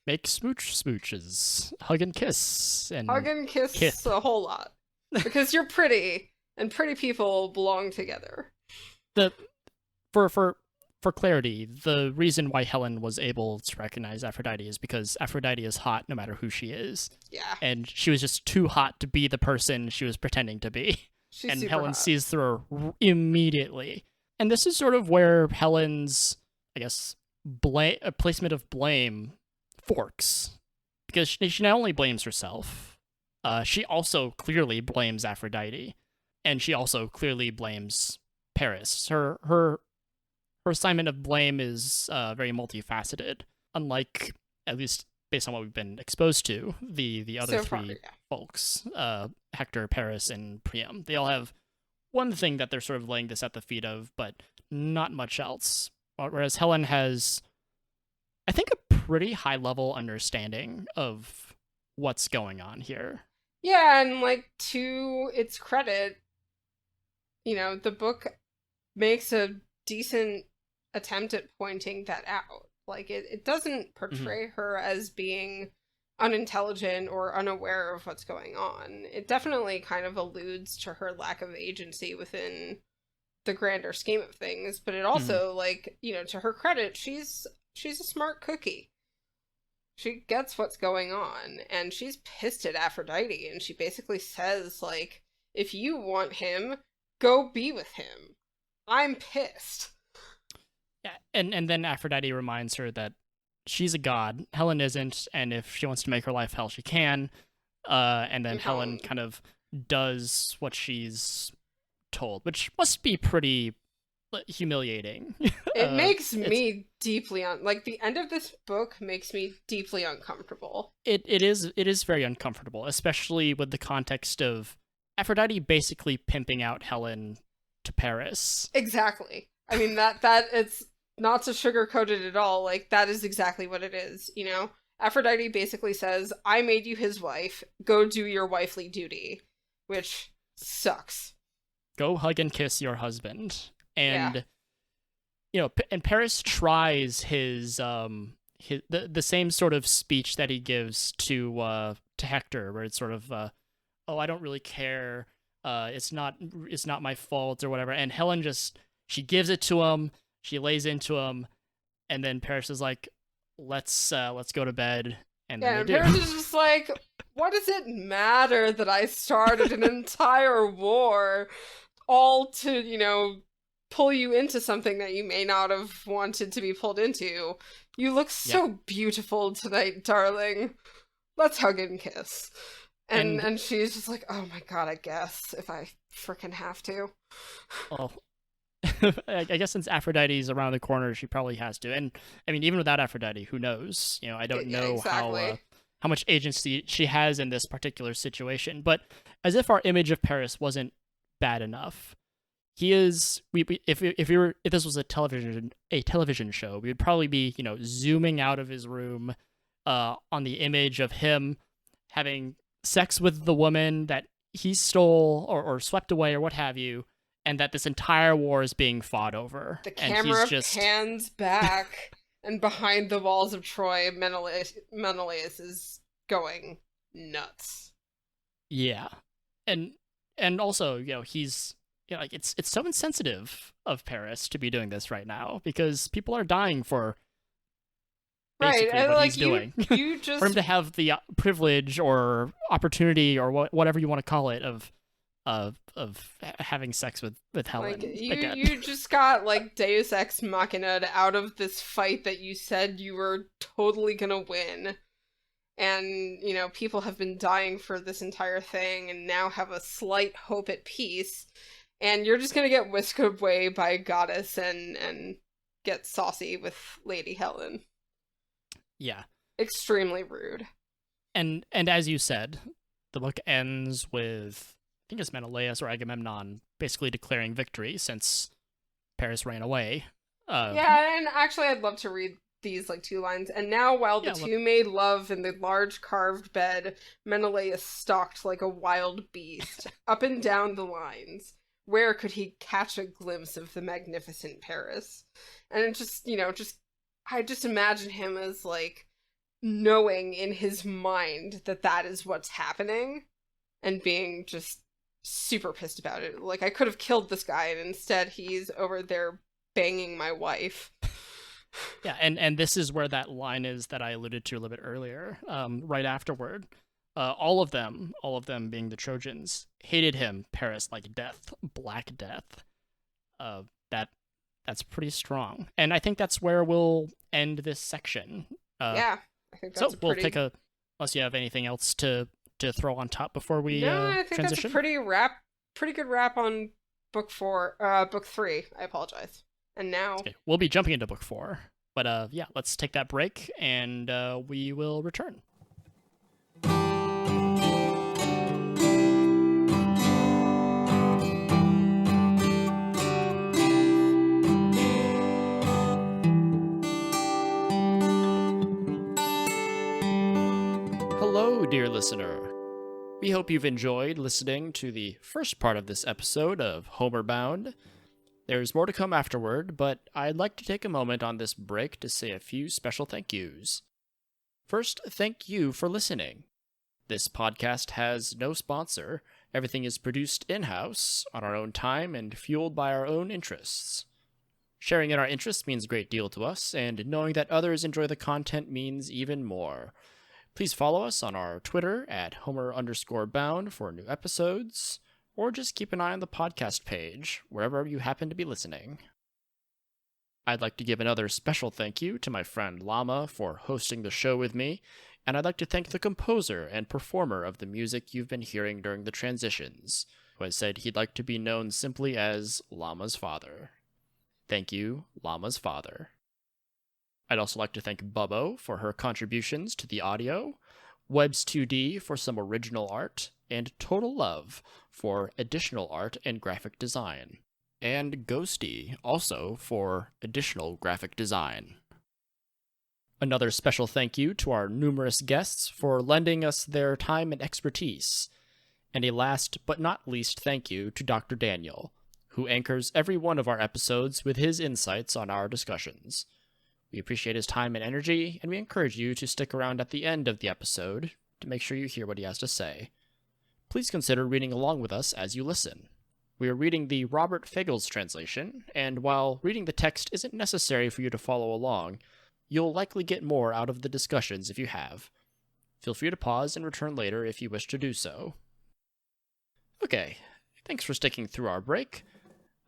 Make smooches, hug and kiss, and kiss a whole lot. Because you're pretty, and pretty people belong together. For clarity, the reason why Helen was able to recognize Aphrodite is because Aphrodite is hot no matter who she is. Yeah. And she was just too hot to be the person she was pretending to be. She's super Helen hot. sees through her immediately. And this is sort of where Helen's, I guess, placement of blame forks. Because she not only blames herself, she also clearly blames Aphrodite. And she also clearly blames Paris. Her assignment of blame is very multifaceted, unlike, at least based on what we've been exposed to, the other three folks, Hector, Paris, and Priam. They all have one thing that they're sort of laying this at the feet of, but not much else. Whereas Helen has, I think, a pretty high-level understanding of what's going on here. Yeah, and, like, to its credit, you know, the book makes a decent attempt at pointing that out. Like, it doesn't portray her as being unintelligent or unaware of what's going on. It definitely kind of alludes to her lack of agency within the grander scheme of things, but it also, like, you know, to her credit, she's a smart cookie. She gets what's going on, and she's pissed at Aphrodite, and she basically says, like, if you want him, go be with him. I'm pissed. Yeah, and then Aphrodite reminds her that she's a god, Helen isn't, and if she wants to make her life hell, she can. And then Helen kind of does what she's told, which must be pretty humiliating. It makes me deeply like, the end of this book makes me deeply uncomfortable. It is very uncomfortable, especially with the context of Aphrodite basically pimping out Helen to Paris. Exactly. I mean, that it's not to sugarcoat it at all. Like, that is exactly what it is, you know? Aphrodite basically says, I made you his wife, go do your wifely duty, which sucks. Go hug and kiss your husband. And, you know, and Paris tries his the same sort of speech that he gives to Hector, where it's sort of, oh, I don't really care It's not my fault or whatever. And Helen she gives it to him. She lays into him, and then Paris is like, let's go to bed. And then Yeah, they and do. Paris is just like, what does it matter that I started an entire war all to, pull you into something that you may not have wanted to be pulled into? You look so beautiful tonight, darling. Let's hug and kiss. And she's just like, oh my god, I guess, if I frickin' have to. Well, I guess since Aphrodite's around the corner, she probably has to. And I mean, even without Aphrodite, who knows? I don't know exactly. how much agency she has in this particular situation. But as if our image of Paris wasn't bad enough, he is. If this was a television show, we would probably be zooming out of his room, on the image of him having sex with the woman that he stole or swept away or what have you, and that this entire war is being fought over. The and camera he's pans back, and behind the walls of Troy, Menelaus is going nuts. Yeah, and also he's like it's so insensitive of Paris to be doing this right now, because people are dying for basically right, and what like he's doing. you just For him to have the privilege or opportunity or whatever you want to call it of having sex with Helen. like again. you just got like Deus Ex Machina out of this fight that you said you were totally gonna win. And, people have been dying for this entire thing and now have a slight hope at peace. And you're just gonna get whisked away by a goddess and get saucy with Lady Helen. Yeah. Extremely rude. And as you said, the book ends with, I think it's Menelaus or Agamemnon basically declaring victory since Paris ran away. Yeah, and actually I'd love to read these like 2 lines. And now while the two made love in the large carved bed, Menelaus stalked like a wild beast up and down the lines. Where could he catch a glimpse of the magnificent Paris? And it just, I just imagine him as like knowing in his mind that is what's happening and being just super pissed about it. Like, I could have killed this guy and instead he's over there banging my wife. Yeah, and this is where that line is that I alluded to a little bit earlier, right afterward. All of them being the Trojans, hated him, Paris, like death, Black Death. That's pretty strong. And I think that's where we'll end this section. Yeah, I think that's we'll take unless you have anything else to throw on top before we I think transition. That's a pretty good wrap on book 3. I apologize. And now we'll be jumping into book 4. But yeah, let's take that break and we will return. Hello, dear listener. We hope you've enjoyed listening to the first part of this episode of Homer Bound. There's more to come afterward, but I'd like to take a moment on this break to say a few special thank yous. First, thank you for listening. This podcast has no sponsor. Everything is produced in-house, on our own time, and fueled by our own interests. Sharing in our interests means a great deal to us, and knowing that others enjoy the content means even more. Please follow us on our Twitter at Homer_bound for new episodes, or just keep an eye on the podcast page, wherever you happen to be listening. I'd like to give another special thank you to my friend Llama for hosting the show with me, and I'd like to thank the composer and performer of the music you've been hearing during the transitions, who has said he'd like to be known simply as Llama's father. Thank you, Llama's father. I'd also like to thank Bubbo for her contributions to the audio, Webs2D for some original art, and Total Love for additional art and graphic design, and Ghosty also for additional graphic design. Another special thank you to our numerous guests for lending us their time and expertise, and a last but not least thank you to Dr. Daniel, who anchors every one of our episodes with his insights on our discussions. We appreciate his time and energy, and we encourage you to stick around at the end of the episode to make sure you hear what he has to say. please consider reading along with us as you listen. We are reading the Robert Fagles translation, and while reading the text isn't necessary for you to follow along, you'll likely get more out of the discussions if you have. Feel free to pause and return later if you wish to do so. Okay, thanks for sticking through our break.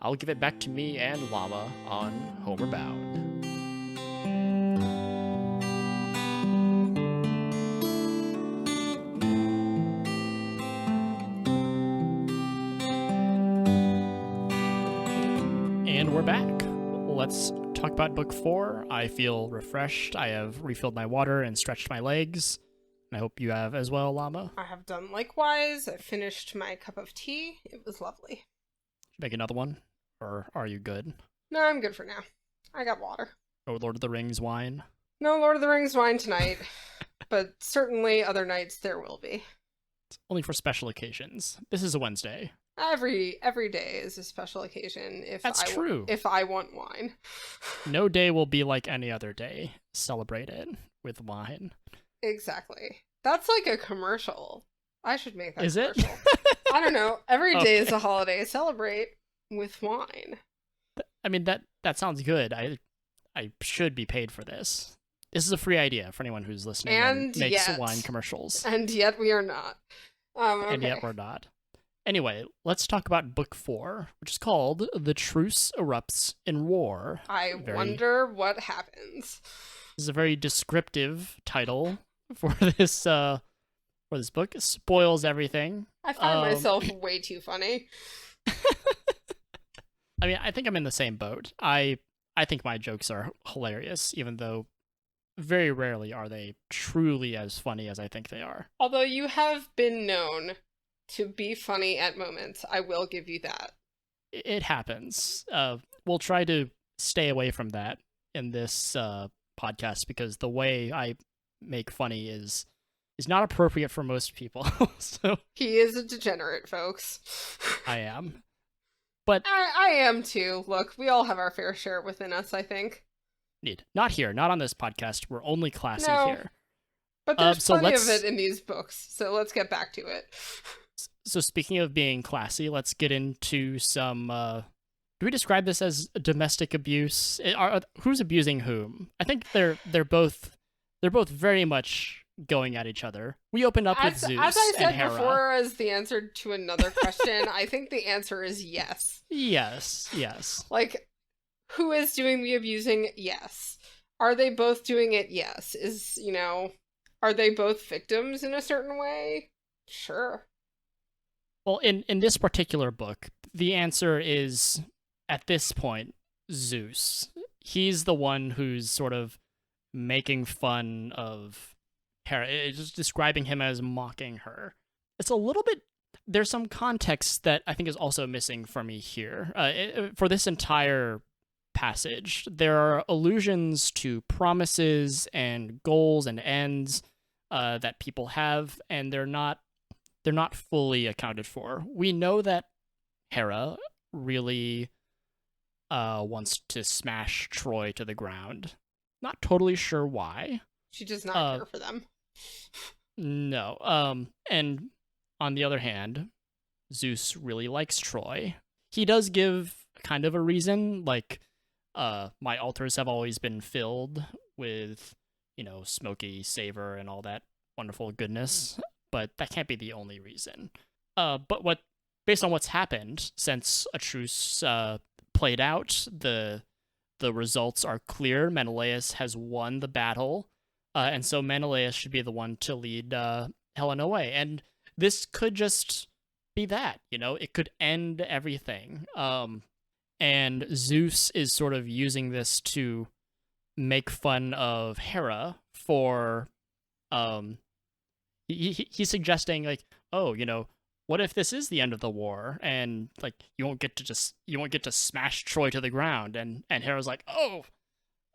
I'll give it back to me and Llama on Homeward Bound. And we're back. Let's talk about book 4. I feel refreshed. I have refilled my water and stretched my legs. I hope you have as well, Llama. I have done likewise. I finished my cup of tea. It was lovely. Make another one? Or are you good? No, I'm good for now. I got water. Or Lord of the Rings wine? No Lord of the Rings wine tonight, but certainly other nights there will be. It's only for special occasions. This is a Wednesday. Every day is a special occasion True. If I want wine. No day will be like any other day. Celebrate it with wine. Exactly. That's like a commercial. I should make that Is commercial. it? I don't know. Every day is Okay. a holiday. Celebrate with wine. I mean, that sounds good. I should be paid for this. This is a free idea for anyone who's listening and makes yet. wine commercials. And yet we are not. Okay. And yet we're not. Anyway, let's talk about book 4, which is called The Truce Erupts in War. I wonder what happens. This is a very descriptive title for this book. It spoils everything. I find myself way too funny. I mean, I think I'm in the same boat. I think my jokes are hilarious, even though very rarely are they truly as funny as I think they are. Although you have been known to be funny at moments, I will give you that. It happens. We'll try to stay away from that in this podcast because the way I make funny is not appropriate for most people. So He is a degenerate, folks. I am. But I am too. Look, we all have our fair share within us, I think. not here, not on this podcast. We're only classy No. here. But there's So plenty of let's- it in these books, so let's get back to it. So speaking of being classy, let's get into some. Do we describe this as domestic abuse? Who's abusing whom? I think they're both very much going at each other. We open up with Zeus As I and said Hera. before, as the answer to another question, I think the answer is yes. Yes. Like, who is doing the abusing? Yes. Are they both doing it? Yes. Are they both victims in a certain way? Sure. Well, in this particular book, the answer is, at this point, Zeus. He's the one who's sort of making fun of Hera. It's just describing him as mocking her. It's a little bit... There's some context that I think is also missing for me here. For this entire passage, there are allusions to promises and goals and ends that people have, and they're not fully accounted for. We know that Hera really wants to smash Troy to the ground. Not totally sure why. She does not care for them. No. And on the other hand, Zeus really likes Troy. He does give kind of a reason, like, my altars have always been filled with, smoky savor and all that wonderful goodness. But that can't be the only reason. But based on what's happened since a truce played out, the results are clear. Menelaus has won the battle, and so Menelaus should be the one to lead Helen away. And this could just be that, it could end everything. And Zeus is sort of using this to make fun of Hera for He's suggesting, like, oh, what if this is the end of the war, and like you won't get to smash Troy to the ground, and Hera's like, oh,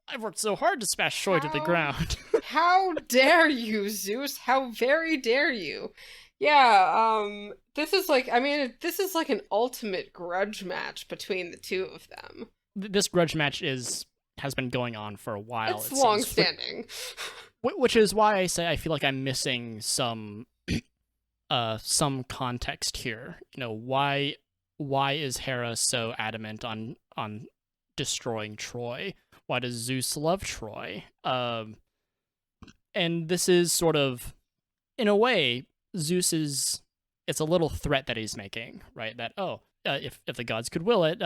I've worked so hard to smash Troy to the ground. How dare you, Zeus? How very dare you? Yeah, this is like an ultimate grudge match between the two of them. This grudge match has been going on for a while. It's long-standing. Which is why I say I feel like I'm missing some some context here. Why is Hera so adamant on destroying Troy? Why does Zeus love Troy? And this is sort of, in a way, it's a little threat that he's making, right? That if the gods could will it,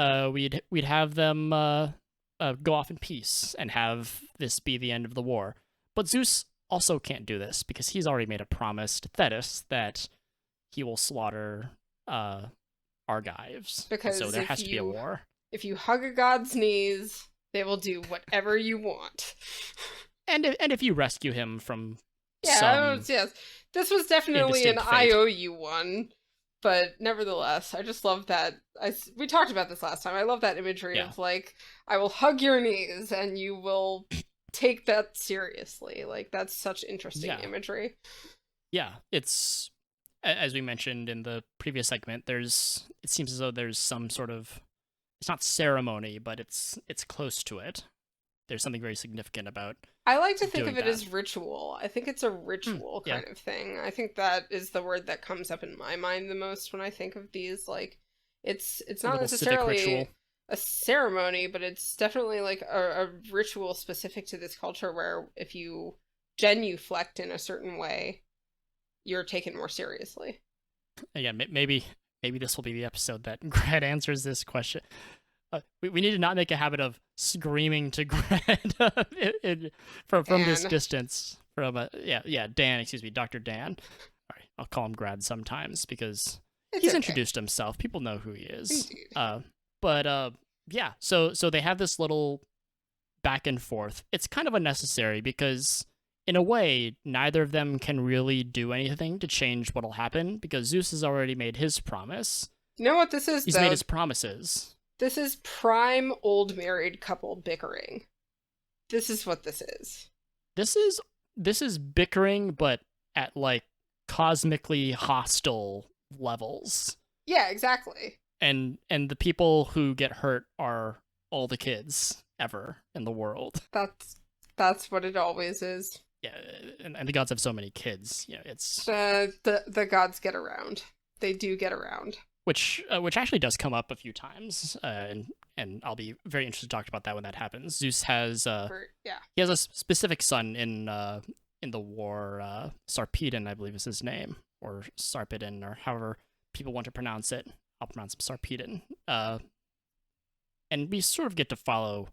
we'd have them go off in peace and have this be the end of the war. But Zeus also can't do this because he's already made a promise to Thetis that he will slaughter Argives. Because so there has to be a war. If you hug a god's knees, they will do whatever you want. And if you rescue him from yes, this was definitely an indistinct fate. IOU one, but nevertheless, I just love that. We talked about this last time. I love that imagery of like, I will hug your knees and you will take that seriously. Like, that's such interesting imagery. Yeah, it's, as we mentioned in the previous segment, it seems as though there's some sort of, it's not ceremony, but it's close to it. There's something very significant about I like to think of it that. as ritual. I think it's a ritual kind of thing. I think that is the word that comes up in my mind the most when I think of these. Like, it's not necessarily a ceremony, but it's definitely like a ritual specific to this culture where if you genuflect in a certain way, you're taken more seriously. Again, maybe this will be the episode that Grad answers this question. We need to not make a habit of screaming to Grad from this distance. Dan, excuse me, Dr. Dan. All right, I'll call him Grad sometimes because he's introduced himself. People know who he is. Indeed. So they have this little back and forth. It's kind of unnecessary because, in a way, neither of them can really do anything to change what'll happen because Zeus has already made his promise. You know what this is? He's made his promises. This is prime old married couple bickering. This is what this is. This is bickering, but at like cosmically hostile levels. Yeah, exactly. And the people who get hurt are all the kids ever in the world. That's what it always is. Yeah, and the gods have so many kids. It's the gods get around. They do get around. Which actually does come up a few times, and I'll be very interested to talk about that when that happens. Zeus has he has a specific son in the war, Sarpedon, I believe is his name, or Sarpedon, or however people want to pronounce it. I'll pronounce him Sarpedon. And we sort of get to follow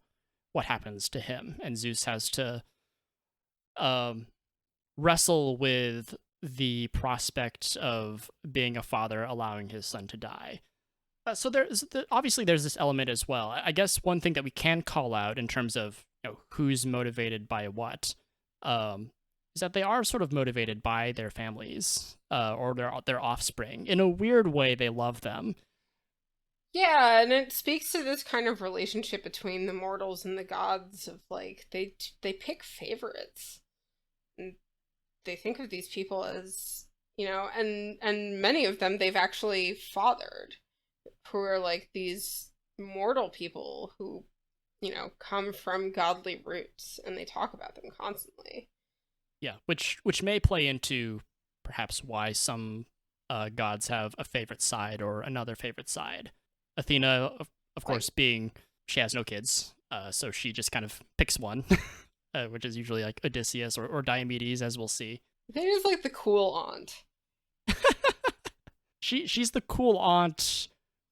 what happens to him, and Zeus has to wrestle with the prospect of being a father allowing his son to die. So obviously there's this element as well. I guess one thing that we can call out in terms of who's motivated by what is that they are sort of motivated by their families or their offspring. In a weird way, they love them. Yeah, and it speaks to this kind of relationship between the mortals and the gods of like they pick favorites. And they think of these people as, and many of them they've actually fathered, who are like these mortal people who, come from godly roots, and they talk about them constantly. Yeah, which may play into perhaps why some gods have a favorite side or another favorite side. Athena, of course, being she has no kids, so she just kind of picks one. Which is usually like Odysseus or Diomedes, as we'll see. Athena's like the cool aunt. She's the cool aunt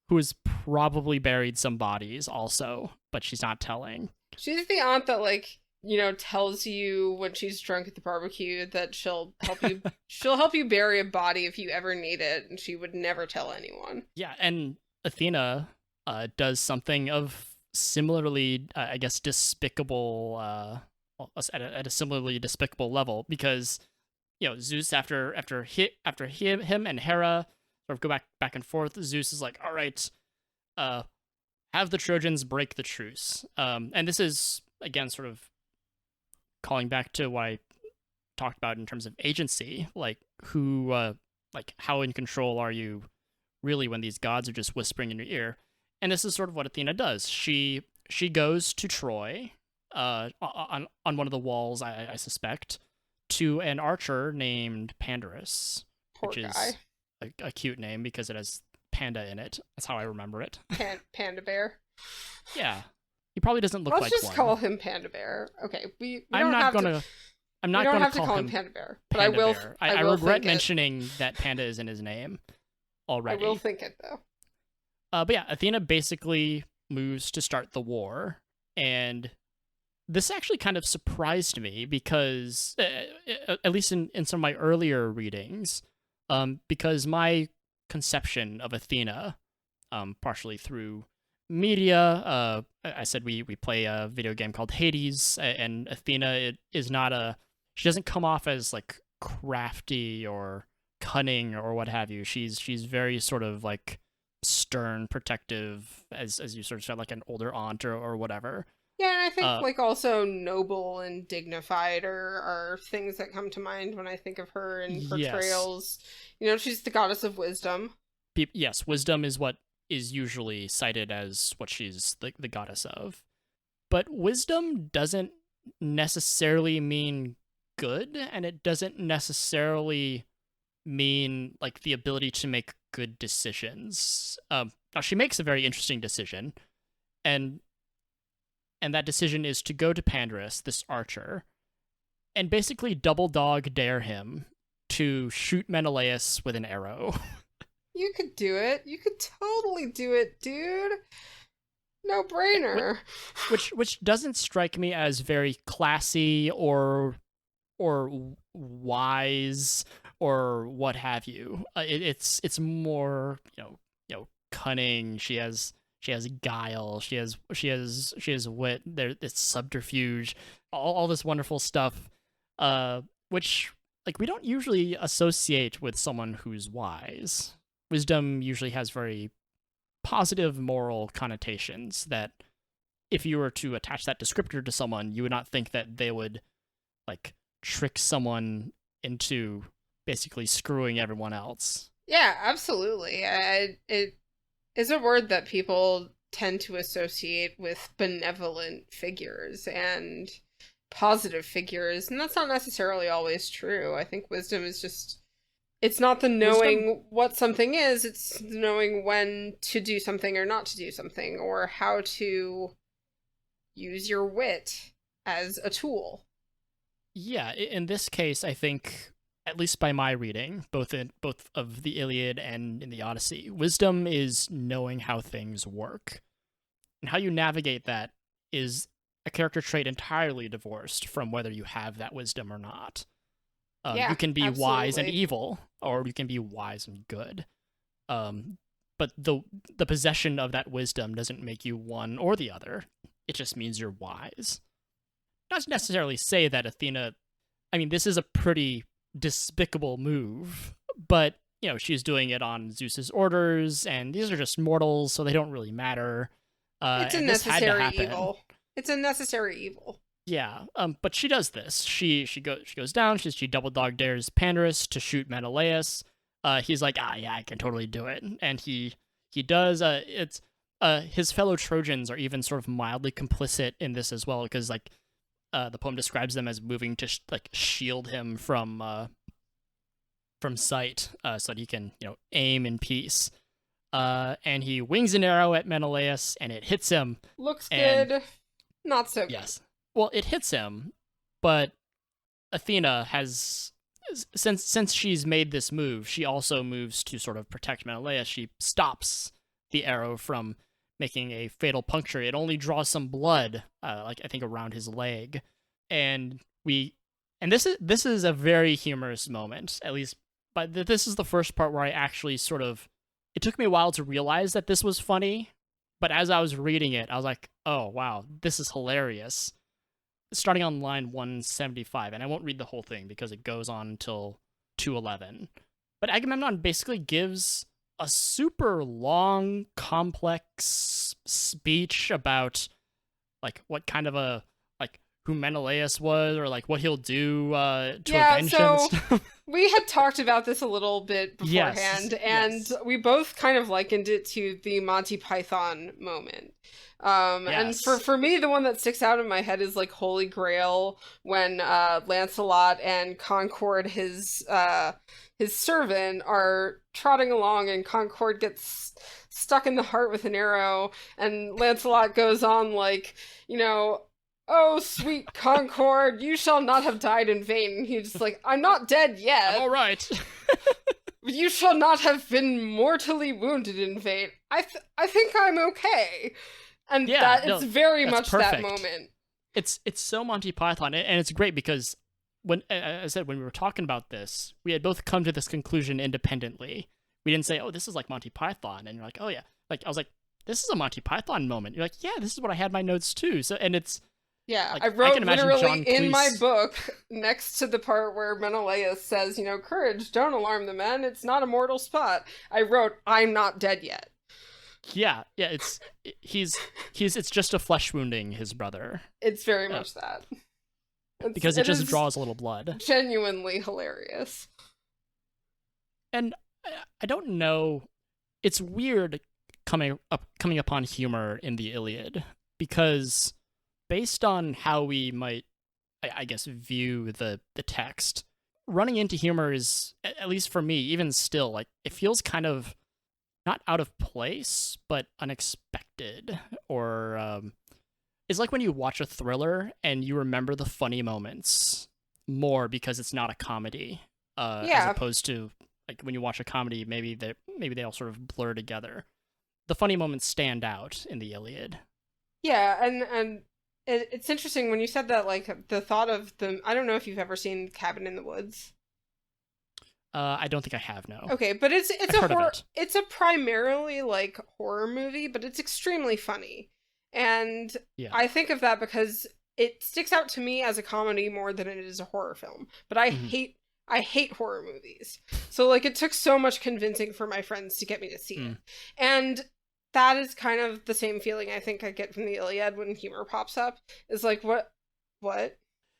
who has probably buried some bodies also, but she's not telling. She's the aunt that tells you when she's drunk at the barbecue that she'll help you she'll help you bury a body if you ever need it, and she would never tell anyone. Yeah, and Athena does something of similarly, I guess, despicable at a similarly despicable level, because Zeus after him and Hera sort of go back and forth, Zeus is like, all right, have the Trojans break the truce. And this is again sort of calling back to what I talked about in terms of agency, like how in control are you really when these gods are just whispering in your ear. And this is sort of what Athena does. She goes to Troy on one of the walls, I suspect, to an archer named Pandarus. Poor guy. a cute name because it has panda in it. That's how I remember it. Panda Bear. Yeah. He probably doesn't look Let's like just one. call him Panda Bear. Okay, we I'm don't not have gonna. to. I'm not We don't gonna have to call him him Panda Bear, but Panda I will. Bear. I I will regret think mentioning that panda is in his name already. I will think it though. But yeah, Athena basically moves to start the war, and this actually kind of surprised me because, at least in some of my earlier readings, because my conception of Athena, partially through media, I said we play a video game called Hades, and Athena she doesn't come off as like crafty or cunning or what have you. She's very sort of like stern, protective, as you sort of said, like an older aunt or whatever. Yeah, and I think like also noble and dignified are things that come to mind when I think of her in portrayals. Yes. She's the goddess of wisdom. Yes, wisdom is what is usually cited as what she's the goddess of. But wisdom doesn't necessarily mean good, and it doesn't necessarily mean like the ability to make good decisions. Now she makes a very interesting decision, and that decision is to go to Pandarus, this archer, and basically double dog dare him to shoot Menelaus with an arrow. You could do it. You could totally do it, dude. No brainer. Which doesn't strike me as very classy or wise or what have you. It's more cunning. She has guile. She has wit. It's subterfuge. All this wonderful stuff, which like we don't usually associate with someone who's wise. Wisdom usually has very positive moral connotations that if you were to attach that descriptor to someone, you would not think that they would like trick someone into basically screwing everyone else. Yeah, absolutely. It is a word that people tend to associate with benevolent figures and positive figures, and that's not necessarily always true. I think wisdom is just, it's not the knowing what something is, it's knowing when to do something or not to do something, or how to use your wit as a tool. Yeah, in this case, I think, at least by my reading, both of the Iliad and in the Odyssey, wisdom is knowing how things work. And how you navigate that is a character trait entirely divorced from whether you have that wisdom or not. You can be wise and evil, or you can be wise and good. But the possession of that wisdom doesn't make you one or the other. It just means you're wise. Not to necessarily say that Athena... I mean, this is a pretty despicable move, but, she's doing it on Zeus's orders, and these are just mortals, so they don't really matter. It's a necessary evil. It's a necessary evil. Yeah, but she does this. She goes down. She double dog dares Pandarus to shoot Menelaus. He's like, yeah, I can totally do it, and he does. It's his fellow Trojans are even sort of mildly complicit in this as well, because like the poem describes them as moving to shield him from sight, so that he can aim in peace. And he wings an arrow at Menelaus, and it hits him. Looks good, not so good. Yes. Well, it hits him, but Athena has, since she's made this move, she also moves to sort of protect Menelaus. She stops the arrow from making a fatal puncture. It only draws some blood, like I think around his leg, and this is a very humorous moment, at least. But this is the first part where I actually sort of, it took me a while to realize that this was funny, but as I was reading it, I was like, oh wow, this is hilarious. Starting on line 175, and I won't read the whole thing because it goes on until 211. But Agamemnon basically gives a super long, complex speech about like what kind of who Menelaus was, or like what he'll do to avenge him and stuff. We had talked about this a little bit beforehand, and we both kind of likened it to the Monty Python moment. And for me, the one that sticks out in my head is like Holy Grail, when Lancelot and Concord, his servant, are trotting along, and Concord gets stuck in the heart with an arrow, and Lancelot goes on like, "Oh, sweet Concord, you shall not have died in vain." And he's just like, "I'm not dead yet. I'm all right." You shall not have been mortally wounded in vain. I think I'm okay. And it's very much perfect. That moment. It's so Monty Python, and it's great because when I said when we were talking about this, we had both come to this conclusion independently. We didn't say, "Oh, this is like Monty Python," and you're like, "Oh yeah," like I was like, "This is a Monty Python moment." You're like, "Yeah, this is what I had my notes too." So and it's like, I wrote literally in my book next to the part where Menelaus says, "Courage, don't alarm the men. It's not a mortal spot." I wrote, "I'm not dead yet." Yeah, it's just a flesh wounding his brother. It's very much that. Because it just draws a little blood. Genuinely hilarious. And I don't know, it's weird coming upon humor in the Iliad, because based on how we might, I guess, view the text, running into humor is, at least for me, even still, like, it feels kind of not out of place, but unexpected. Or it's like when you watch a thriller and you remember the funny moments more because it's not a comedy, as opposed to like when you watch a comedy, maybe they all sort of blur together. The funny moments stand out in the Iliad. Yeah, and it's interesting when you said that, like, the thought of the... I don't know if you've ever seen Cabin in the Woods. I don't think I have, no. Okay, but it's a horror. It's a primarily like horror movie, but it's extremely funny. And I think of that because it sticks out to me as a comedy more than it is a horror film. But I hate horror movies. So like it took so much convincing for my friends to get me to see it. And that is kind of the same feeling I think I get from the Iliad when humor pops up. Is like, what?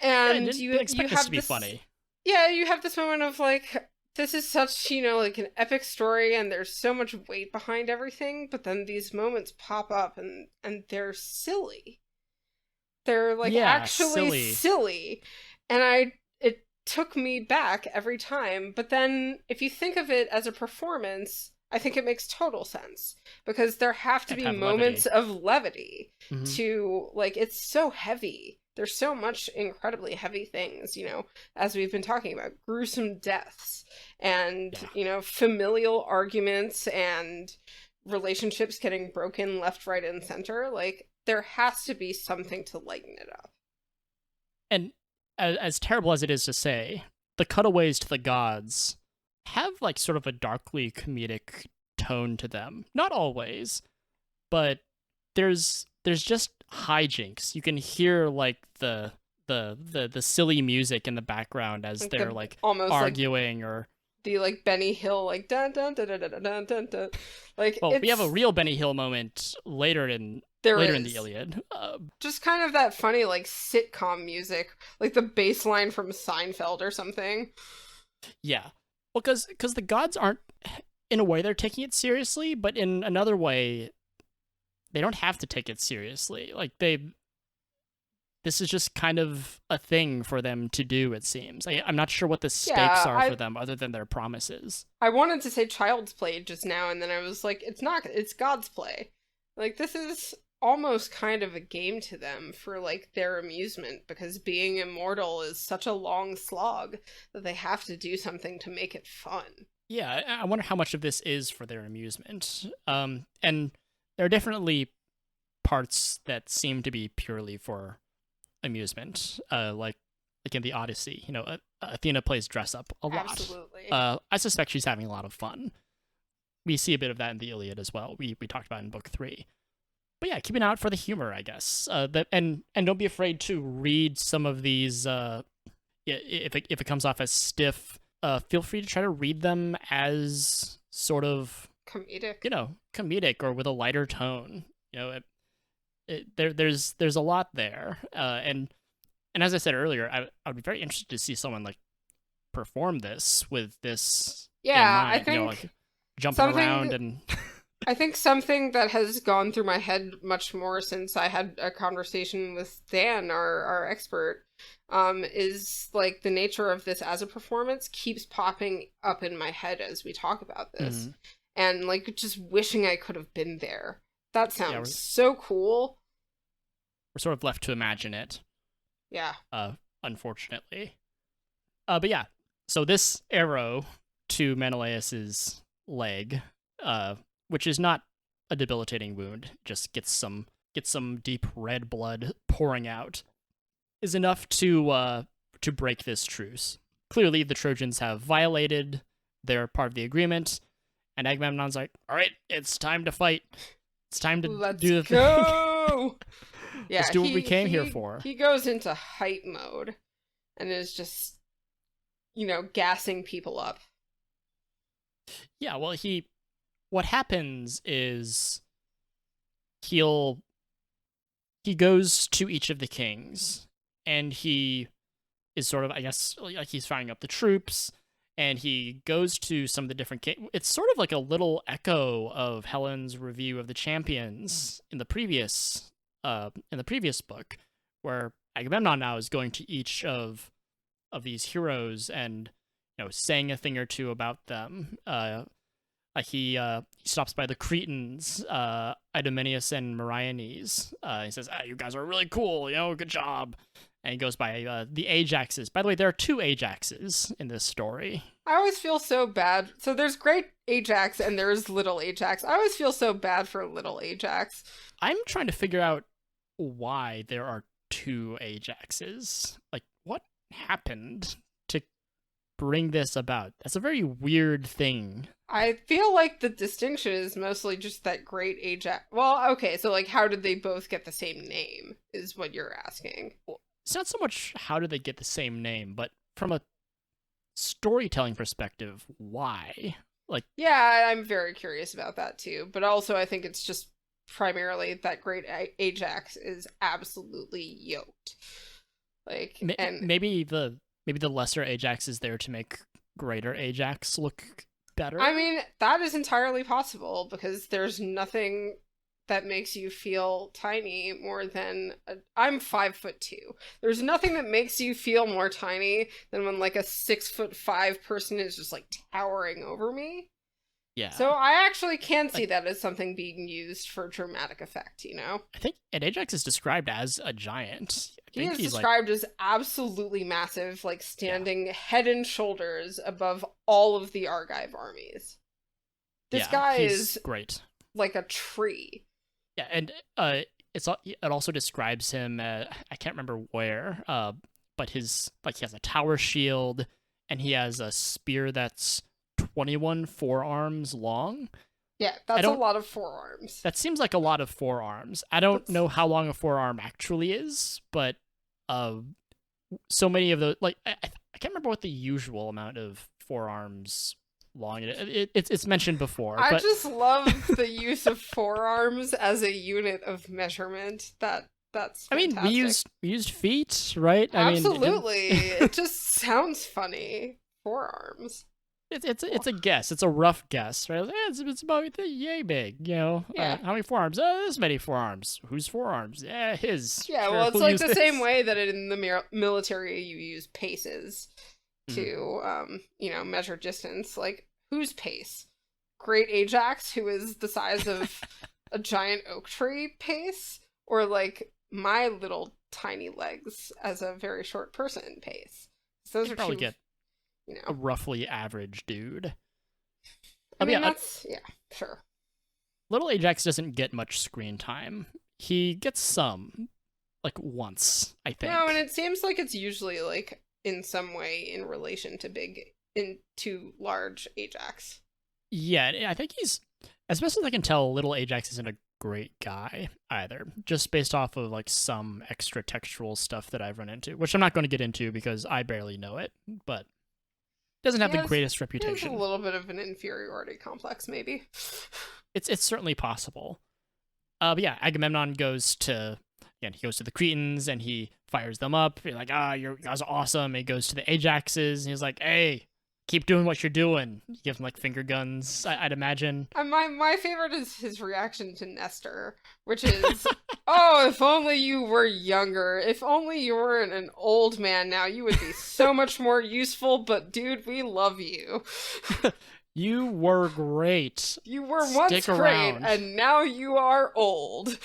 And you have this to be funny. Yeah, you have this moment of like, this is such, like an epic story and there's so much weight behind everything, but then these moments pop up and they're silly. They're like actually silly. And it took me back every time. But then if you think of it as a performance, I think it makes total sense, because there have to be moments of levity to, like, it's so heavy. There's so much incredibly heavy things, as we've been talking about, gruesome deaths and, familial arguments and relationships getting broken left, right, and center. Like, there has to be something to lighten it up. And as terrible as it is to say, the cutaways to the gods have, like, sort of a darkly comedic tone to them. Not always, but there's just hijinks. You can hear like the silly music in the background as like they're like arguing, like, or the like Benny Hill like dun dun dun dun dun dun dun dun. Like, we have a real Benny Hill moment later in the Iliad. Just kind of that funny like sitcom music, like the bass line from Seinfeld or something. Yeah, well, because the gods aren't, in a way, they're taking it seriously, but in another way, they don't have to take it seriously. Like, this is just kind of a thing for them to do, it seems. I'm not sure what the stakes are for them other than their promises. I wanted to say child's play just now, and then I was like, it's not, it's God's play. Like, this is almost kind of a game to them for, like, their amusement, because being immortal is such a long slog that they have to do something to make it fun. Yeah, I wonder how much of this is for their amusement. And there are definitely parts that seem to be purely for amusement, like in the Odyssey. Athena plays dress up a lot. Absolutely. I suspect she's having a lot of fun. We see a bit of that in the Iliad as well. We talked about it in book 3. But yeah, keep an eye out for the humor, I guess. And don't be afraid to read some of these. If it comes off as stiff, feel free to try to read them as sort of comedic or with a lighter tone. There's a lot there, and as I said earlier, I would be very interested to see someone like perform this with this. Yeah, in mind, I think like jumping around and I think something that has gone through my head much more since I had a conversation with Dan, our expert, is like the nature of this as a performance keeps popping up in my head as we talk about this. Mhm. And like just wishing I could have been there. That Yeah, sounds so cool. we're sort of left to imagine it, Yeah. unfortunately. But yeah, so this arrow to Menelaus's leg, which is not a debilitating wound, just gets some deep red blood pouring out, is enough to break this truce. Clearly, the Trojans have violated their part of the agreement, and Agamemnon's like, "All right, it's time to fight. It's time to Let's do the go. thing. Yeah, Let's do what we came here for." He goes into hype mode and is just, gassing people up. Yeah, well, what happens is he goes to each of the kings, and he is sort of, I guess, like he's firing up the troops, and he goes to some of the different kings. It's sort of like a little echo of Helen's review of the champions in the previous book, where Agamemnon now is going to each of these heroes and saying a thing or two about them. He stops by the Cretans, Idomeneus and Meriones. He says, "You guys are really cool, good job." And he goes by the Ajaxes. By the way, there are two Ajaxes in this story. I always feel so bad. So there's great Ajax and there's little Ajax. I always feel so bad for little Ajax. I'm trying to figure out why there are two Ajaxes. Like, what happened to bring this about? That's a very weird thing. I feel like the distinction is mostly just that great Ajax. Well, okay, so like how did they both get the same name is what you're asking. It's not so much how did they get the same name, but from a storytelling perspective, why? Like, yeah, I'm very curious about that too. But also I think it's just primarily that great Ajax is absolutely yoked. Like, and maybe the lesser Ajax is there to make greater Ajax look better. I mean, that is entirely possible because there's nothing that makes you feel tiny more than I'm 5'2". There's nothing that makes you feel more tiny than when like a 6'5" person is just like towering over me. Yeah. So I actually can see that as something being used for dramatic effect, I think Ajax is described as a giant. He is described as absolutely massive, like standing head and shoulders above all of the Argive armies. This guy is great, like a tree. Yeah, and it also describes him. I can't remember where, but he has a tower shield, and he has a spear that's 21 forearms long. Yeah, that's a lot of forearms. That seems like a lot of forearms. I don't know how long a forearm actually is, but so many of those, like, I can't remember what the usual amount of forearms long it's mentioned before. I just love the use of forearms as a unit of measurement. That's fantastic. I mean, we used feet, right? Absolutely. It just sounds funny. Forearms. It's a guess. It's a rough guess, right? It's about yay big, Yeah. how many forearms? This many forearms. Whose forearms? Yeah, his. Yeah, sure, well, it's we'll like use the this. same way that in the military you use paces to, measure distance. Like, whose pace? Great Ajax, who is the size of a giant oak tree pace? Or, like, my little tiny legs as a very short person pace? So those are probably two, get a roughly average dude. I mean, yeah, sure. Little Ajax doesn't get much screen time. He gets some, like once, I think. No, and it seems like it's usually like in some way in relation to large Ajax. Yeah, I think he's, as best as I can tell, Little Ajax isn't a great guy either, just based off of like some extra textual stuff that I've run into, which I'm not going to get into because I barely know it, but doesn't have the greatest reputation. He has a little bit of an inferiority complex, maybe. It's certainly possible. But yeah, Agamemnon goes to the Cretans and he fires them up. He's like, you guys are awesome. And he goes to the Ajaxes and he's like, hey, keep doing what you're doing. You give him like finger guns, I'd imagine. My favorite is his reaction to Nestor, which is, "Oh, if only you were younger. If only you weren't an old man now, you would be so much more useful, but dude, we love you. You were great. You were once Stick great, around." and now you are old."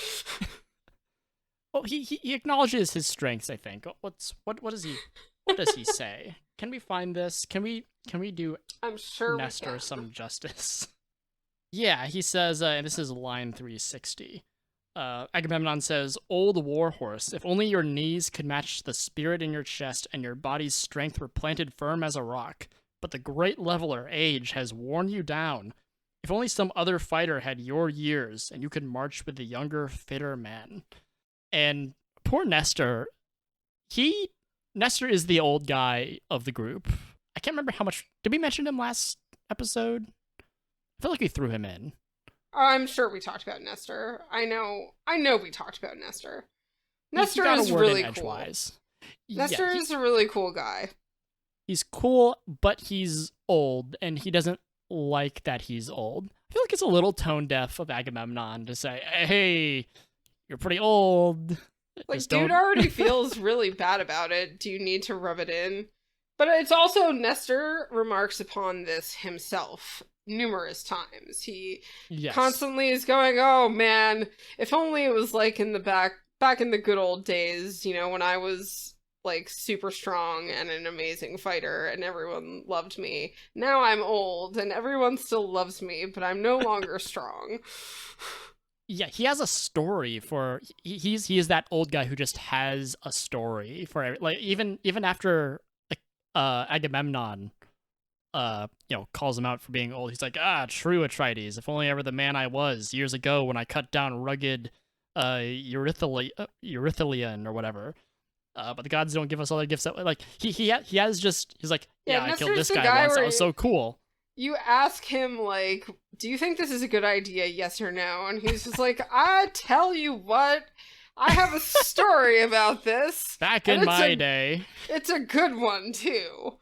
Well, he acknowledges his strengths, I think. What does he say? Can we find this? Can we do I'm sure Nestor we can. some justice? Yeah, he says, and this is line 360. Agamemnon says, "Old warhorse, if only your knees could match the spirit in your chest and your body's strength were planted firm as a rock. But the great leveler, age, has worn you down. If only some other fighter had your years and you could march with the younger, fitter man." And poor Nestor, Nestor is the old guy of the group. I can't remember how much. Did we mention him last episode? I feel like we threw him in. I'm sure we talked about Nestor. I know we talked about Nestor. Nestor He got is a word really in cool. edgewise. Nestor is a really cool guy. He's cool, but he's old, and he doesn't like that he's old. I feel like it's a little tone deaf of Agamemnon to say, "Hey, you're pretty old." Like, Just dude don't- already feels really bad about it. Do you need to rub it in? But it's also, Nestor remarks upon this himself numerous times. He Yes. constantly is going, "Oh man, if only it was like in the back in the good old days, when I was like super strong and an amazing fighter and everyone loved me. Now I'm old and everyone still loves me, but I'm no longer strong." Yeah, he has a story for he is that old guy who just has a story for like even after Agamemnon calls him out for being old. He's like, "True, Atrides, if only ever the man I was years ago when I cut down rugged Eurythalian or whatever. But the gods don't give us all the gifts that like he's like, Yeah, I Nestor's killed this the guy guy once. That where was so cool." You ask him, like, "Do you think this is a good idea, yes or no?" And he's just like, "I tell you what, I have a story about this. Back and in my day. It's a good one, too.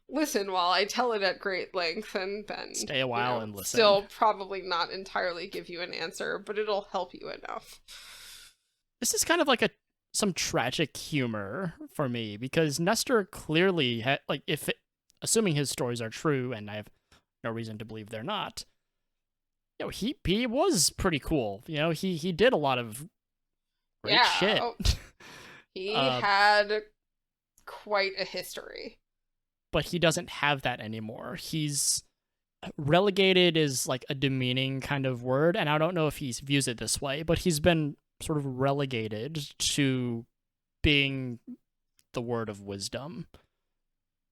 Listen while I tell it at great length, and then Stay a while and listen." Still probably not entirely give you an answer, but it'll help you enough. This is kind of like some tragic humor for me, because Nestor clearly assuming his stories are true, and I have no reason to believe they're not, he was pretty cool. He did a lot of great shit. He had quite a history. But he doesn't have that anymore. He's relegated is like a demeaning kind of word, and I don't know if he views it this way, but he's been sort of relegated to being the word of wisdom.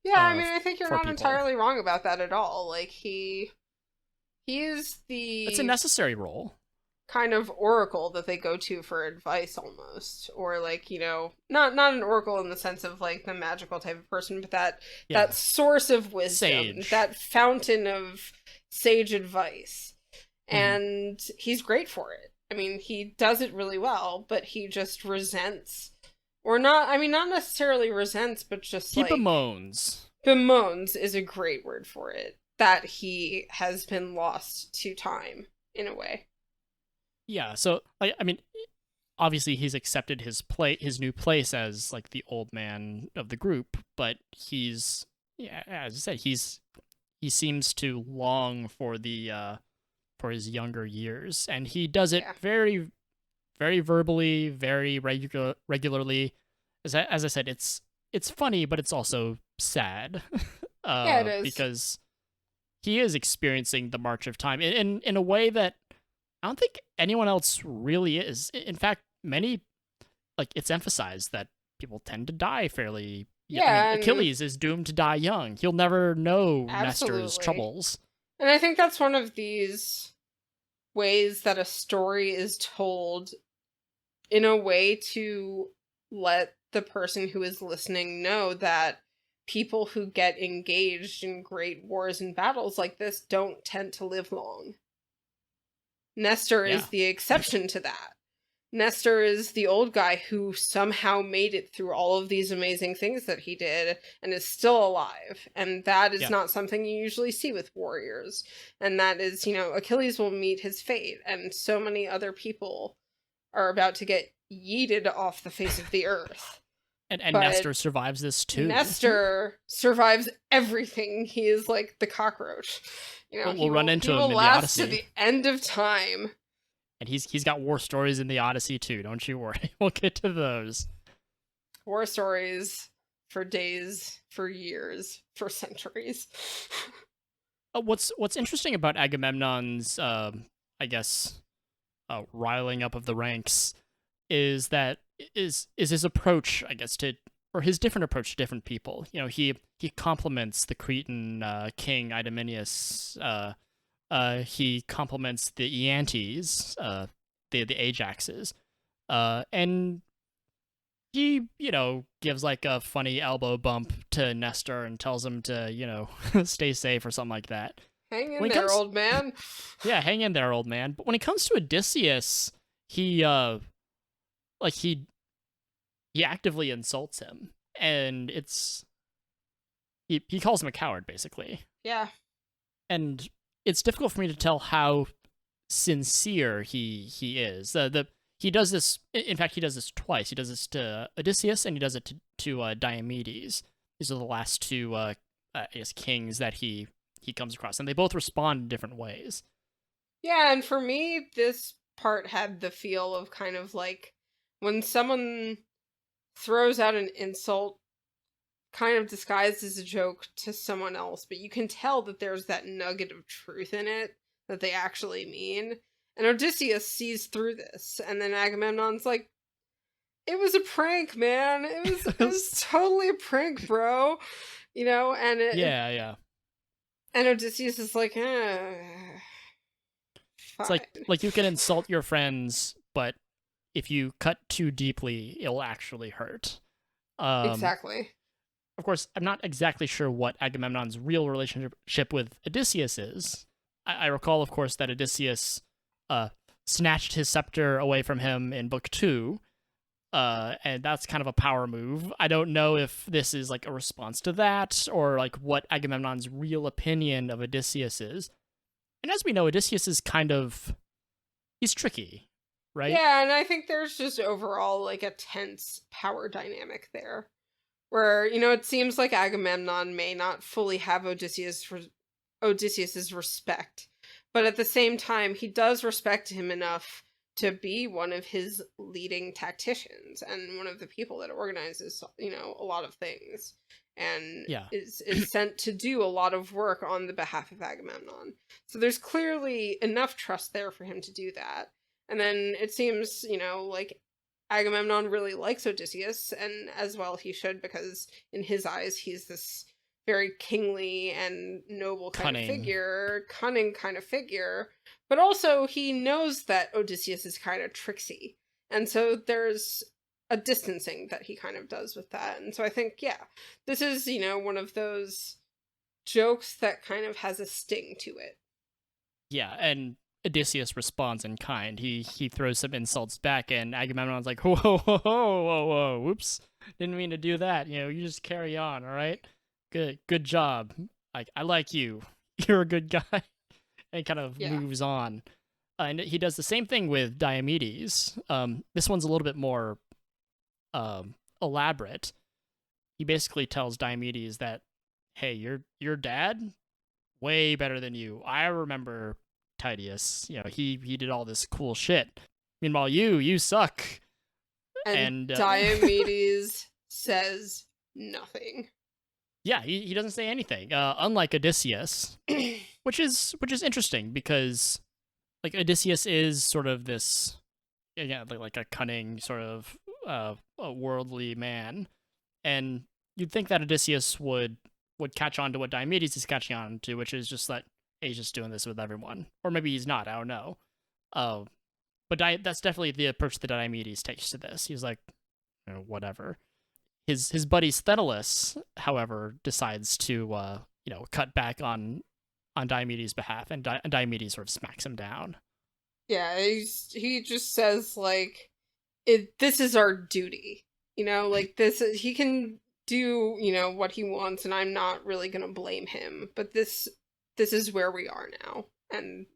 Yeah, I mean, I think you're not people. entirely wrong about that at all. Like, he is the... It's a necessary role. Kind of oracle that they go to for advice, almost. Or, like, not an oracle in the sense of, like, the magical type of person, but that source of wisdom. Sage. That fountain of sage advice. Mm-hmm. And he's great for it. I mean, he does it really well, but he just resents... Or not necessarily resents, but just he bemoans. Bemoans is a great word for it. That he has been lost to time, in a way. Yeah, so, obviously he's accepted his new place as, like, the old man of the group, but he's, as I said, he seems to long for for his younger years, and he does it very, very verbally, very regularly. As I said, it's funny, but it's also sad. It is. Because he is experiencing the march of time in a way that I don't think anyone else really is. In fact, it's emphasized that people tend to die fairly. Achilles is doomed to die young. He'll never know Nestor's troubles. And I think that's one of these ways that a story is told in a way to let the person who is listening know that people who get engaged in great wars and battles like this don't tend to live long. Nestor is the exception to that. Nestor is the old guy who somehow made it through all of these amazing things that he did and is still alive. And that is not something you usually see with warriors. And that is, Achilles will meet his fate, and so many other people are about to get yeeted off the face of the earth. And Nestor survives this too. Nestor survives everything. He is like the cockroach. We'll run into him in the Odyssey. To the end of time. And he's got war stories in the Odyssey too, don't you worry. We'll get to those. War stories for days, for years, for centuries. What's interesting about Agamemnon's, riling up of the ranks is that is his approach, I guess, or his different approach to different people. He compliments the Cretan king Idomeneus. He compliments the Aeantes, the Ajaxes, and he, gives like a funny elbow bump to Nestor and tells him to, stay safe or something like that. Hang in there, old man. Yeah, hang in there, old man. But when it comes to Odysseus, he actively insults him, and he calls him a coward, basically. Yeah. And it's difficult for me to tell how sincere he is. He does this. In fact, he does this twice. He does this to Odysseus, and he does it to Diomedes. These are the last two, kings that he comes across, and they both respond in different ways. Yeah, and for me, this part had the feel of kind of like when someone throws out an insult kind of disguised as a joke to someone else, but you can tell that there's that nugget of truth in it that they actually mean. And Odysseus sees through this, and then Agamemnon's like, it was a prank, man. It was totally a prank, bro. And yeah. And Odysseus is like, It's like you can insult your friends, but if you cut too deeply, it'll actually hurt. Exactly. Of course, I'm not exactly sure what Agamemnon's real relationship with Odysseus is. I recall, of course, that Odysseus snatched his scepter away from him in Book 2, and that's kind of a power move. I don't know if this is like a response to that, or like what Agamemnon's real opinion of Odysseus is. And as we know, Odysseus is he's tricky, right? Yeah, and I think there's just overall like a tense power dynamic there. Where, it seems like Agamemnon may not fully have Odysseus's respect, but at the same time, he does respect him enough to be one of his leading tacticians and one of the people that organizes, a lot of things, and is sent to do a lot of work on the behalf of Agamemnon. So there's clearly enough trust there for him to do that. And then it seems, like Agamemnon really likes Odysseus, and as well he should, because in his eyes he's this very kingly and noble kind of figure, cunning kind of figure, but also he knows that Odysseus is kind of tricksy, and so there's a distancing that he kind of does with that. And so I think, this is, one of those jokes that kind of has a sting to it. Yeah, and Odysseus responds in kind. He throws some insults back, and Agamemnon's like, whoa, whoops, didn't mean to do that. You just carry on, all right? Good job. I like you. You're a good guy. And kind of moves on. And he does the same thing with Diomedes. This one's a little bit more elaborate. He basically tells Diomedes that, hey, your dad, way better than you. I remember Tydeus, he did all this cool shit. Meanwhile, you suck. And Diomedes says nothing. Yeah, he doesn't say anything. Unlike Odysseus, which is interesting because, like, Odysseus is sort of this, like a cunning sort of a worldly man, and you'd think that Odysseus would catch on to what Diomedes is catching on to, which is just that he's just doing this with everyone, or maybe he's not. I don't know. But that's definitely the approach that Diomedes takes to this. He's like, whatever. His buddy Sthenelus, however, decides to cut back on Diomedes' behalf, and Diomedes sort of smacks him down. Yeah, he just says like, this is our duty. Like this, he can do, what he wants, and I'm not really gonna blame him. But this is where we are now, and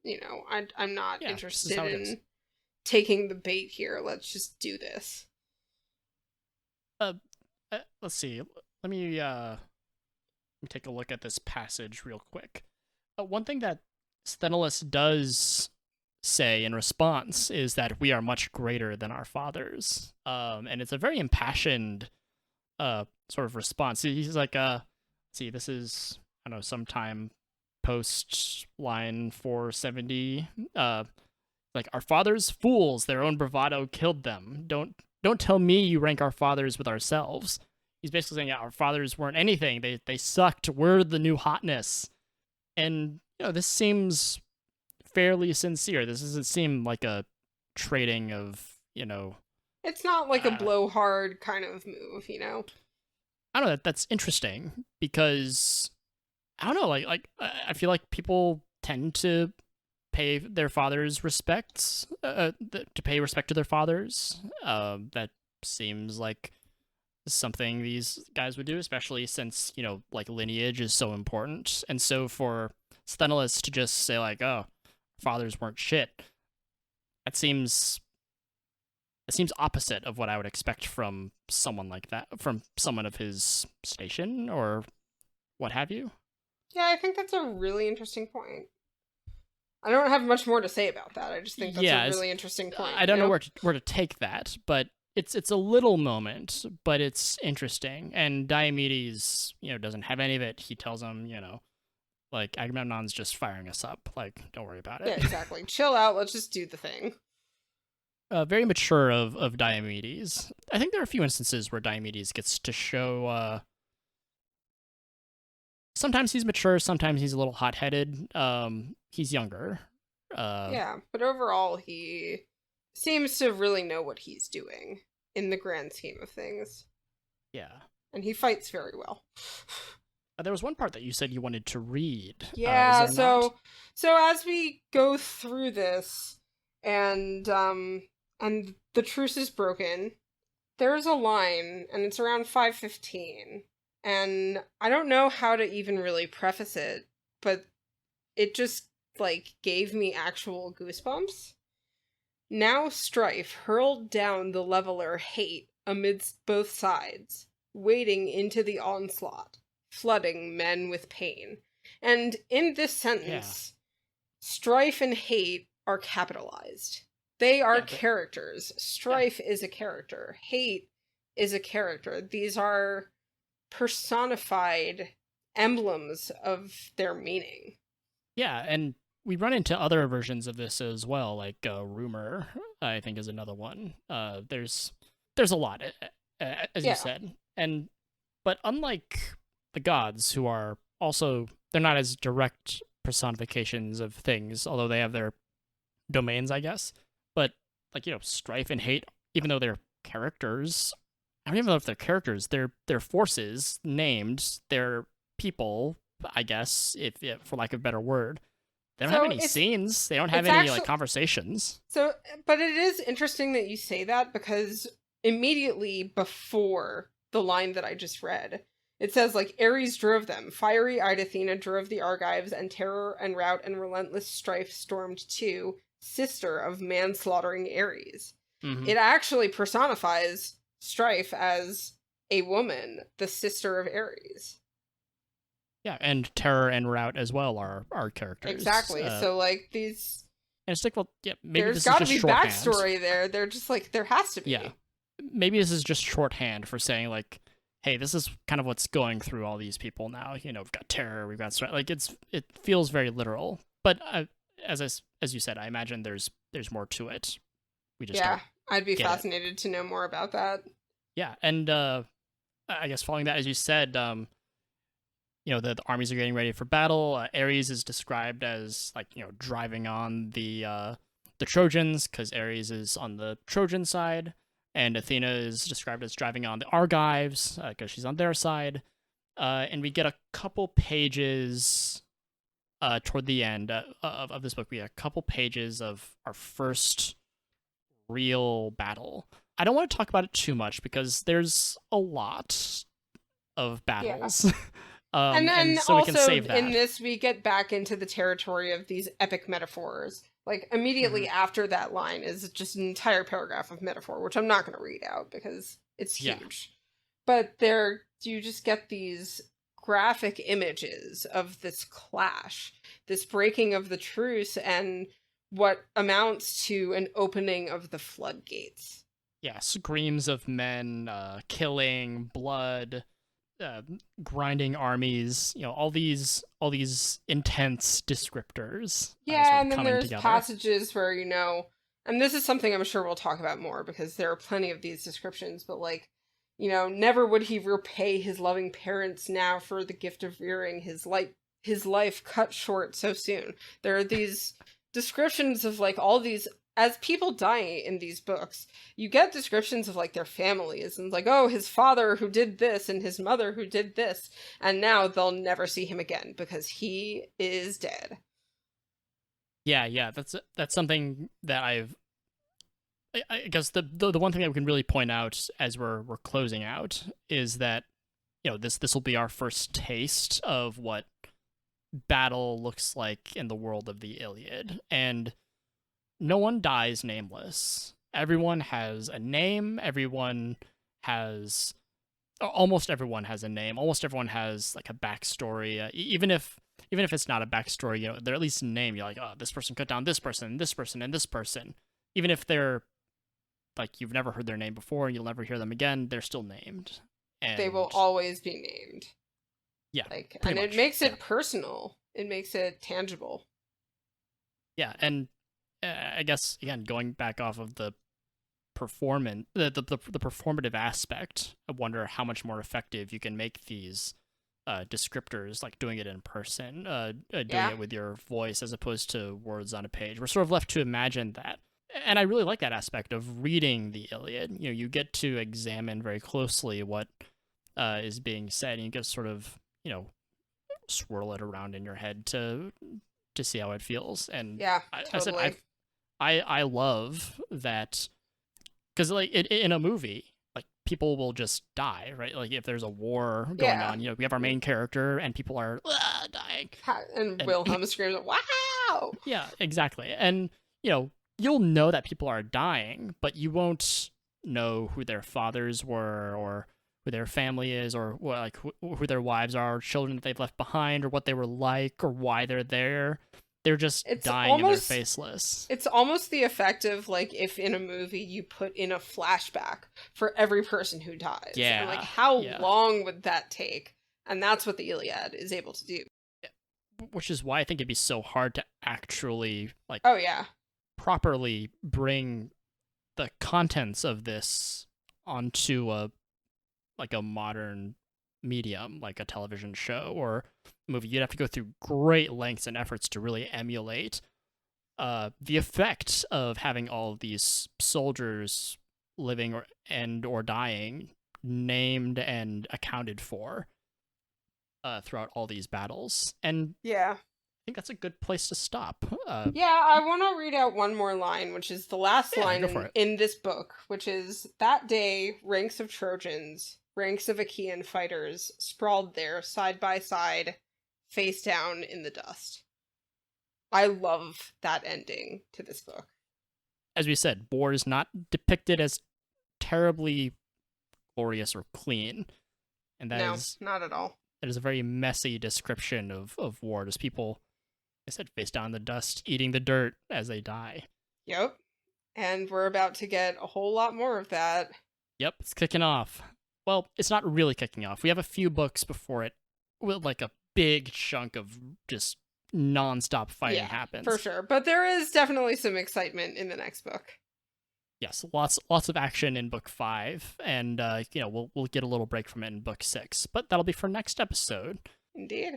I'm not interested in taking the bait here. Let's just do this. Let's see. Let me take a look at this passage real quick. One thing that Sthenelus does say in response is that we are much greater than our fathers. And it's a very impassioned sort of response. He's like, see, this is, I don't know, sometime post line 470. Like, our fathers fools, their own bravado killed them. Don't tell me you rank our fathers with ourselves. He's basically saying, yeah, our fathers weren't anything. They sucked. We're the new hotness. And, this seems fairly sincere. This doesn't seem like a trading of, It's not like a blowhard kind of move, I don't know. That's interesting because, I don't know, like I feel like people tend to pay their fathers respects, to pay respect to their fathers. That seems like something these guys would do, especially since, like, lineage is so important. And so for Sthenelus to just say, like, oh, fathers weren't shit, it seems opposite of what I would expect from someone like that, from someone of his station or what have you. Yeah, I think that's a really interesting point. I don't have much more to say about that. I just think that's a really interesting point. I don't know where to take that, but it's a little moment, but it's interesting. And Diomedes, doesn't have any of it. He tells him, like, Agamemnon's just firing us up. Like, don't worry about it. Yeah, exactly. Chill out. Let's just do the thing. Very mature of Diomedes. I think there are a few instances where Diomedes gets to show. Sometimes he's mature, sometimes he's a little hot-headed. He's younger. Yeah, but overall he seems to really know what he's doing in the grand scheme of things. Yeah. And he fights very well. There was one part that you said you wanted to read. Yeah, so as we go through this, and the truce is broken, there's a line, and it's around 5:15, and I don't know how to even really preface it, but it just, like, gave me actual goosebumps. Now strife hurled down the leveler hate amidst both sides, wading into the onslaught, flooding men with pain. And in this sentence, strife and hate are capitalized. They are characters. Strife is a character. Hate is a character. These are personified emblems of their meaning. Yeah, and we run into other versions of this as well, like rumor, I think, is another one. There's a lot, as you said. But unlike the gods, who are also, they're not as direct personifications of things, although they have their domains, I guess. But, like, strife and hate, even though they're characters, I don't even know if they're characters, they're forces named, they're people, I guess, if for lack of a better word. They don't have any scenes. They don't have any like conversations. So, but it is interesting that you say that, because immediately before the line that I just read, it says, like, Ares drove them. Fiery-eyed Athena drove the Argives, and terror and rout and relentless strife stormed too, sister of manslaughtering Ares. Mm-hmm. It actually personifies strife as a woman, the sister of Ares. Yeah, and terror and rout as well are characters. Exactly. So, like, these... And it's like, well, yeah, maybe there's this is just shorthand. There's got to be backstory there. They're just like, there has to be. Yeah. Maybe this is just shorthand for saying, like, hey, this is kind of what's going through all these people now. We've got terror, we've got strife. Like, it feels very literal. But as you said, I imagine there's more to it. We just I'd be fascinated to know more about that. Yeah, and I guess following that, as you said, the armies are getting ready for battle. Ares is described as, like, driving on the Trojans, because Ares is on the Trojan side, and Athena is described as driving on the Argives, because she's on their side. And we get a couple pages toward the end of this book. We get a couple pages of our first real battle. I don't want to talk about it too much because there's a lot of battles. Yeah. And then so we also can save that. in this, we get back into the territory of these epic metaphors. Like, immediately after that line is just an entire paragraph of metaphor, which I'm not going to read out because it's huge. But there, you just get these graphic images of this clash, this breaking of the truce, and what amounts to an opening of the floodgates. Yeah, screams of men, killing, blood, grinding armies, all these intense descriptors. Yeah, and then coming there's together. passages where, and this is something I'm sure we'll talk about more because there are plenty of these descriptions, but like, never would he repay his loving parents now for the gift of rearing his life cut short so soon. There are these descriptions of like all these, as people die in these books, you get descriptions of like their families and like, oh, his father who did this and his mother who did this, and now they'll never see him again because he is dead. Yeah, that's something that I guess the one thing that we can really point out as we're closing out is that this will be our first taste of what battle looks like in the world of the Iliad, and no one dies nameless. Everyone has a name. Almost everyone has a name. Almost everyone has like a backstory. Even if it's not a backstory, they're at least a name. You're like, oh, this person cut down this person, this person, and this person. Even if they're like you've never heard their name before and you'll never hear them again, they're still named. And they will always be named. Yeah, and it makes it personal. It makes it tangible. Yeah, and I guess again going back off of the performative aspect, I wonder how much more effective you can make these descriptors, like doing it in person, doing it with your voice as opposed to words on a page. We're sort of left to imagine that. And I really like that aspect of reading the Iliad. You get to examine very closely what is being said, and you get to sort of, swirl it around in your head to see how it feels. And yeah, totally. I love that because like in a movie, like people will just die, right? Like if there's a war going on, we have our main character and people are dying, and Wilhelm screams, "Wow!" Yeah, exactly. And you'll know that people are dying, but you won't know who their fathers were or who their family is or like who their wives are, or children that they've left behind, or what they were like, or why they're there. They're just dying and they're faceless. It's almost the effect of like if in a movie you put in a flashback for every person who dies. Yeah. And like how long would that take? And that's what the Iliad is able to do. Which is why I think it'd be so hard to actually like properly bring the contents of this onto a modern medium like a television show or movie. You'd have to go through great lengths and efforts to really emulate the effect of having all of these soldiers living or dying named and accounted for throughout all these battles. And I think that's a good place to stop. I want to read out one more line, which is the last line in this book, which is, "That day, ranks of Trojans, ranks of Achaean fighters sprawled there side by side, face down in the dust." I love that ending to this book. As we said, war is not depicted as terribly glorious or clean. And that is not at all. That is a very messy description of war. Just people, I said, face down in the dust, eating the dirt as they die. Yep. And we're about to get a whole lot more of that. Yep, it's kicking off. Well, it's not really kicking off. We have a few books before it with like a big chunk of just non-stop fighting happens. For sure. But there is definitely some excitement in the next book. Yes, lots of action in book 5, and we'll get a little break from it in book 6, but that'll be for next episode. Indeed.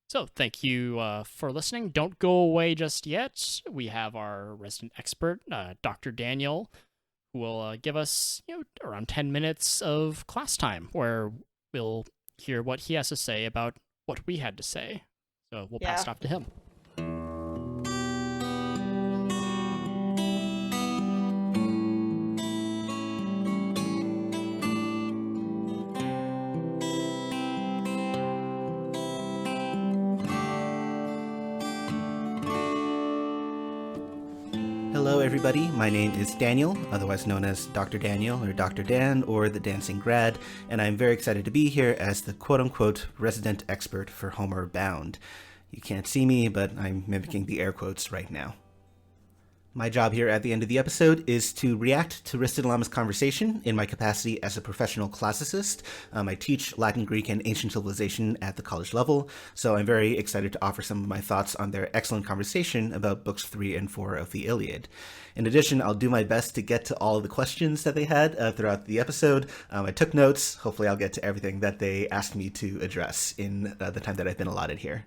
So thank you for listening. Don't go away just yet. We have our resident expert, Dr. Daniel, who will give us around 10 minutes of class time, where we'll hear what he has to say about what we had to say. So we'll pass it off to him. Hello everybody, my name is Daniel, otherwise known as Dr. Daniel or Dr. Dan or the Dancing Grad, and I'm very excited to be here as the quote-unquote resident expert for Homeward Bound. You can't see me, but I'm mimicking the air quotes right now. My job here at the end of the episode is to react to Wriste and Llama's conversation in my capacity as a professional classicist. I teach Latin, Greek, and ancient civilization at the college level, so I'm very excited to offer some of my thoughts on their excellent conversation about books 3 and 4 of the Iliad. In addition, I'll do my best to get to all of the questions that they had throughout the episode. I took notes. Hopefully I'll get to everything that they asked me to address in the time that I've been allotted here.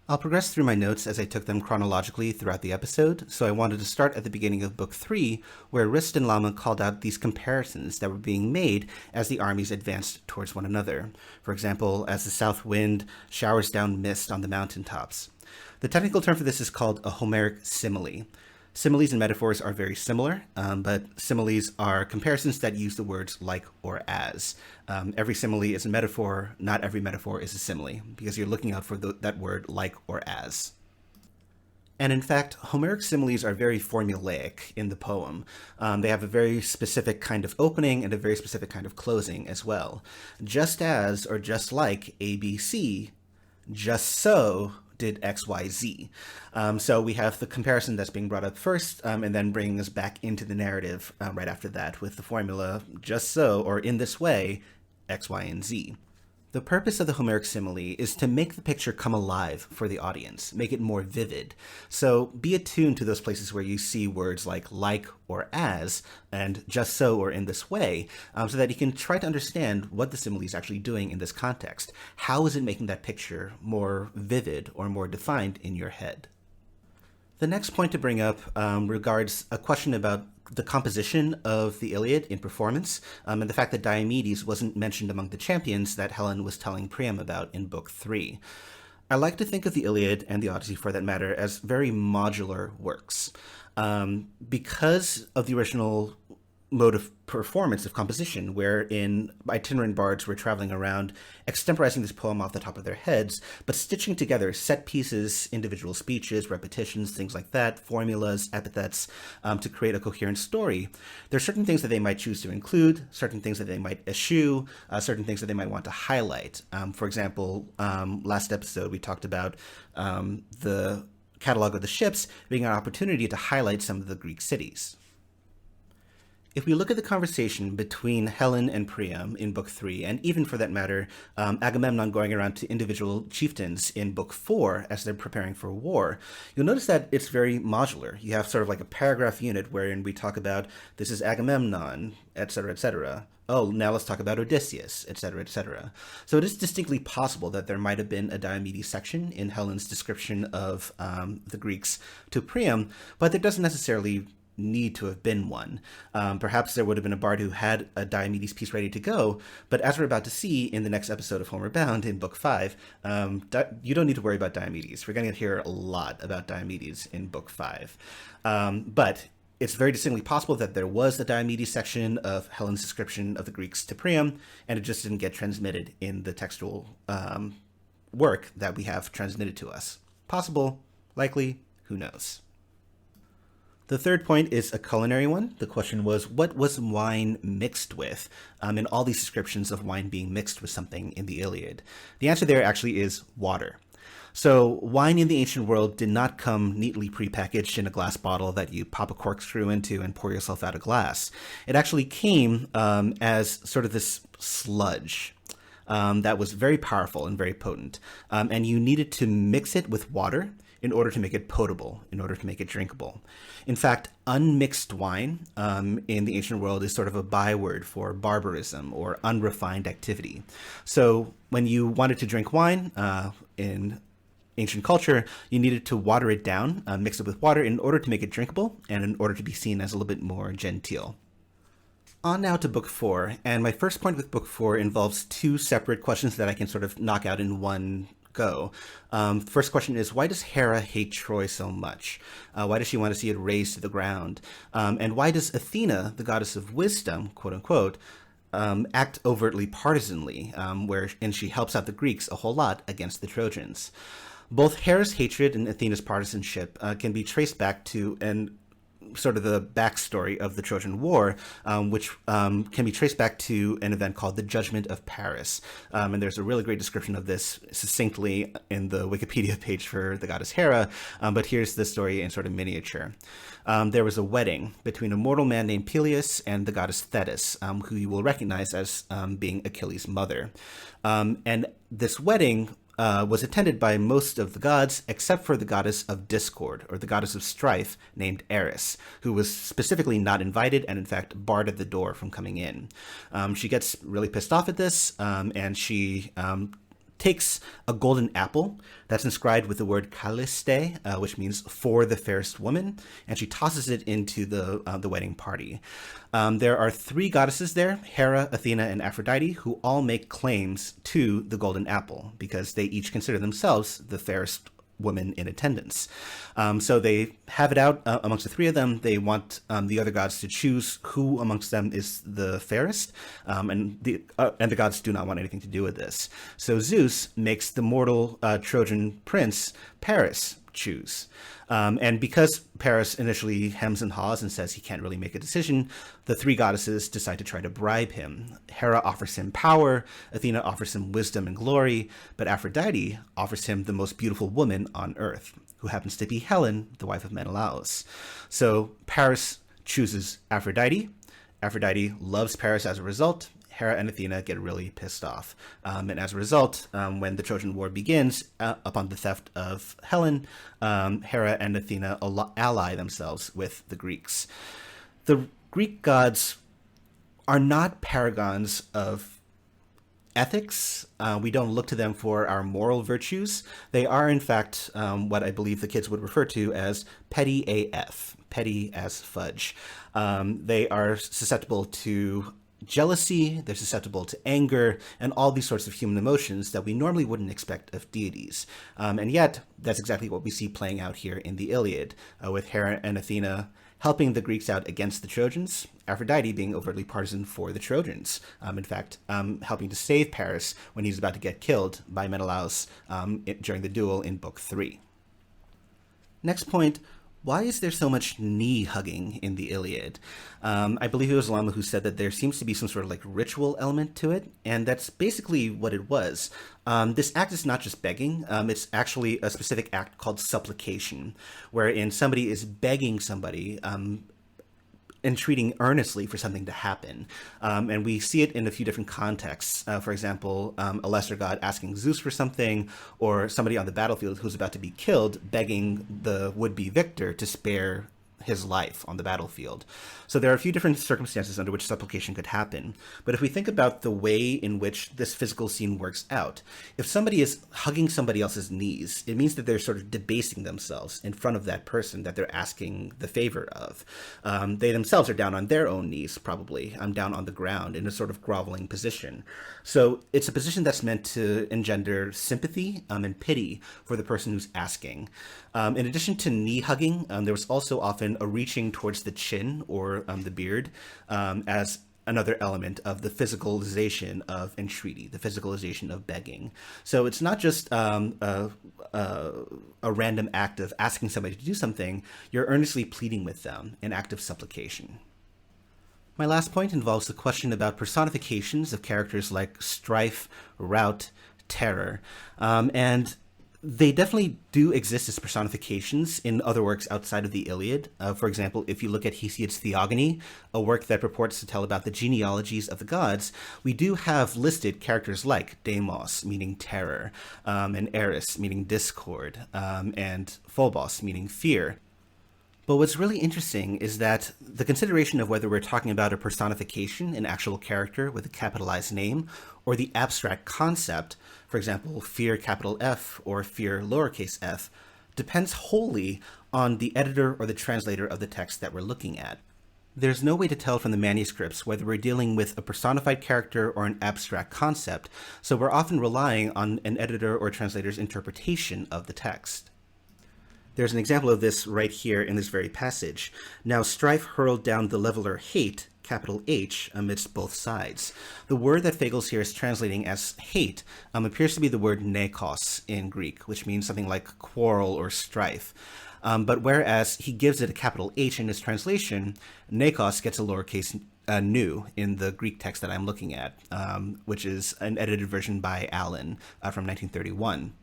I'll progress through my notes as I took them chronologically throughout the episode, so I wanted to start at the beginning of Book 3, where Wriste and Llama called out these comparisons that were being made as the armies advanced towards one another. For example, as the south wind showers down mist on the mountaintops. The technical term for this is called a Homeric simile. Similes and metaphors are very similar, but similes are comparisons that use the words like or as. Every simile is a metaphor, not every metaphor is a simile, because you're looking out for that word like or as. And in fact, Homeric similes are very formulaic in the poem. They have a very specific kind of opening and a very specific kind of closing as well. Just as, or just like ABC, just so did XYZ. So we have the comparison that's being brought up first, and then bringing us back into the narrative right after that with the formula just so, or in this way, X, Y, and Z. The purpose of the Homeric simile is to make the picture come alive for the audience, make it more vivid. So be attuned to those places where you see words like or as, and just so or in this way, so that you can try to understand what the simile is actually doing in this context. How is it making that picture more vivid or more defined in your head? The next point to bring up regards a question about the composition of the Iliad in performance, and the fact that Diomedes wasn't mentioned among the champions that Helen was telling Priam about in Book 3. I like to think of the Iliad, and the Odyssey for that matter, as very modular works. Because of the original mode of performance, of composition, wherein itinerant bards were traveling around extemporizing this poem off the top of their heads, but stitching together set pieces, individual speeches, repetitions, things like that, formulas, epithets, to create a coherent story. There are certain things that they might choose to include, certain things that they might eschew, certain things that they might want to highlight. For example, last episode we talked about the catalog of the ships being an opportunity to highlight some of the Greek cities. If we look at the conversation between Helen and Priam in Book 3, and even for that matter, Agamemnon going around to individual chieftains in Book 4 as they're preparing for war, you'll notice that it's very modular. You have sort of like a paragraph unit wherein we talk about, this is Agamemnon, etc., etc. Oh, now let's talk about Odysseus, etc., etc. So it is distinctly possible that there might have been a Diomedes section in Helen's description of the Greeks to Priam, but there doesn't necessarily need to have been one. Perhaps there would have been a bard who had a Diomedes piece ready to go, but as we're about to see in the next episode of Homeward Bound in Book 5, you don't need to worry about Diomedes. We're going to hear a lot about Diomedes in Book 5. But it's very distinctly possible that there was a Diomedes section of Helen's description of the Greeks to Priam, and it just didn't get transmitted in the textual work that we have transmitted to us. Possible, likely, who knows? The third point is a culinary one. The question was, what was wine mixed with? In all these descriptions of wine being mixed with something in the Iliad. The answer there actually is water. So wine in the ancient world did not come neatly prepackaged in a glass bottle that you pop a corkscrew into and pour yourself out a glass. It actually came as sort of this sludge that was very powerful and very potent. And you needed to mix it with water in order to make it potable, in order to make it drinkable. In fact, unmixed wine in the ancient world is sort of a byword for barbarism or unrefined activity. So when you wanted to drink wine in ancient culture, you needed to water it down, mix it with water in order to make it drinkable and in order to be seen as a little bit more genteel. On now to Book 4, and my first point with Book 4 involves two separate questions that I can sort of knock out in one go. First question is, why does Hera hate Troy so much? Why does she want to see it razed to the ground? And why does Athena, the goddess of wisdom, quote unquote, act overtly partisanly, and she helps out the Greeks a whole lot against the Trojans? Both Hera's hatred and Athena's partisanship can be traced back to sort of the backstory of the Trojan War, which can be traced back to an event called the Judgment of Paris. And there's a really great description of this succinctly in the Wikipedia page for the goddess Hera, but here's the story in sort of miniature. There was a wedding between a mortal man named Peleus and the goddess Thetis, who you will recognize as being Achilles' mother. And this wedding was attended by most of the gods, except for the goddess of discord, or the goddess of strife, named Eris, who was specifically not invited and, in fact, barred at the door from coming in. She gets really pissed off at this, and she takes a golden apple that's inscribed with the word Kaliste, which means for the fairest woman, and she tosses it into the wedding party. There are three goddesses there, Hera, Athena, and Aphrodite, who all make claims to the golden apple because they each consider themselves the fairest woman in attendance. So they have it out amongst the three of them. They want the other gods to choose who amongst them is the fairest, and the gods do not want anything to do with this. So Zeus makes the mortal Trojan prince Paris choose. And because Paris initially hems and haws and says he can't really make a decision, the three goddesses decide to try to bribe him. Hera offers him power, Athena offers him wisdom and glory, but Aphrodite offers him the most beautiful woman on earth, who happens to be Helen, the wife of Menelaus. So Paris chooses Aphrodite. Aphrodite loves Paris as a result. Hera and Athena get really pissed off. And as a result, when the Trojan War begins, upon the theft of Helen, Hera and Athena ally themselves with the Greeks. The Greek gods are not paragons of ethics. We don't look to them for our moral virtues. They are, in fact, what I believe the kids would refer to as petty AF, petty as fudge. They are susceptible to jealousy, they're susceptible to anger, and all these sorts of human emotions that we normally wouldn't expect of deities. And yet, that's exactly what we see playing out here in the Iliad, with Hera and Athena helping the Greeks out against the Trojans, Aphrodite being overtly partisan for the Trojans. In fact, helping to save Paris when he's about to get killed by Menelaus during the duel in Book 3. Next point, why is there so much knee-hugging in the Iliad? I believe it was Llama who said that there seems to be some sort of like ritual element to it, and that's basically what it was. This act is not just begging, it's actually a specific act called supplication, wherein somebody is begging somebody, entreating earnestly for something to happen. And we see it in a few different contexts. For example, a lesser god asking Zeus for something, or somebody on the battlefield who's about to be killed begging the would-be victor to spare his life on the battlefield. So there are a few different circumstances under which supplication could happen. But if we think about the way in which this physical scene works out, if somebody is hugging somebody else's knees, it means that they're sort of debasing themselves in front of that person that they're asking the favor of. They themselves are down on their own knees, probably. Down on the ground in a sort of groveling position. So it's a position that's meant to engender sympathy and pity for the person who's asking. In addition to knee hugging, there was also often a reaching towards the chin or the beard as another element of the physicalization of entreaty, the physicalization of begging. So it's not just a random act of asking somebody to do something, you're earnestly pleading with them, an act of supplication. My last point involves the question about personifications of characters like strife, rout, terror, and they definitely do exist as personifications in other works outside of the Iliad. For example, if you look at Hesiod's Theogony, a work that purports to tell about the genealogies of the gods, we do have listed characters like Deimos, meaning terror, and Eris, meaning discord, and Phobos, meaning fear. But what's really interesting is that the consideration of whether we're talking about a personification, an actual character with a capitalized name, or the abstract concept, for example, fear capital F or fear lowercase f, depends wholly on the editor or the translator of the text that we're looking at. There's no way to tell from the manuscripts whether we're dealing with a personified character or an abstract concept, so we're often relying on an editor or translator's interpretation of the text. There's an example of this right here in this very passage. Now strife hurled down the leveler hate, capital H, amidst both sides. The word that Fagles here is translating as hate appears to be the word nekos in Greek, which means something like quarrel or strife. But whereas he gives it a capital H in his translation, nekos gets a lowercase nu in the Greek text that I'm looking at, which is an edited version by Allen from 1931.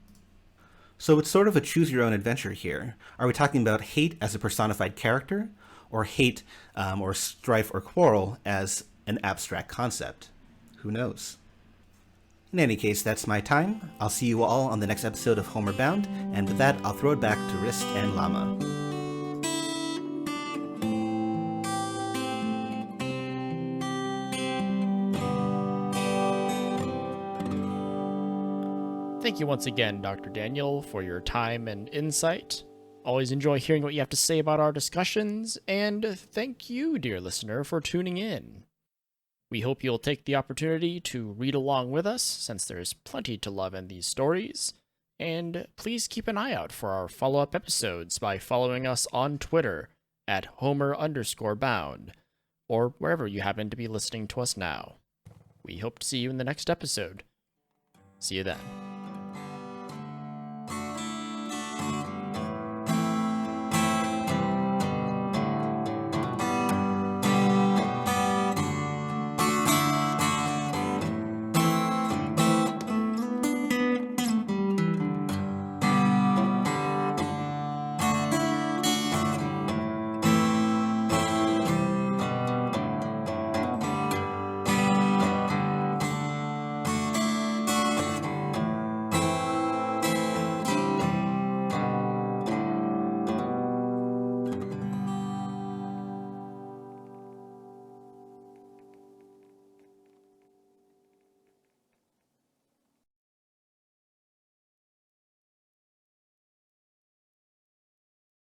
So it's sort of a choose-your-own-adventure here. Are we talking about hate as a personified character, or hate or strife or quarrel as an abstract concept? Who knows? In any case, that's my time. I'll see you all on the next episode of Homer Bound, and with that, I'll throw it back to Wriste and Llama. Thank you once again, Dr. Daniel, for your time and insight. Always enjoy hearing what you have to say about our discussions, and thank you, dear listener, for tuning in. We hope you'll take the opportunity to read along with us, since there's plenty to love in these stories, and please keep an eye out for our follow-up episodes by following us on Twitter at Homer_bound, or wherever you happen to be listening to us now. We hope to see you in the next episode. See you then.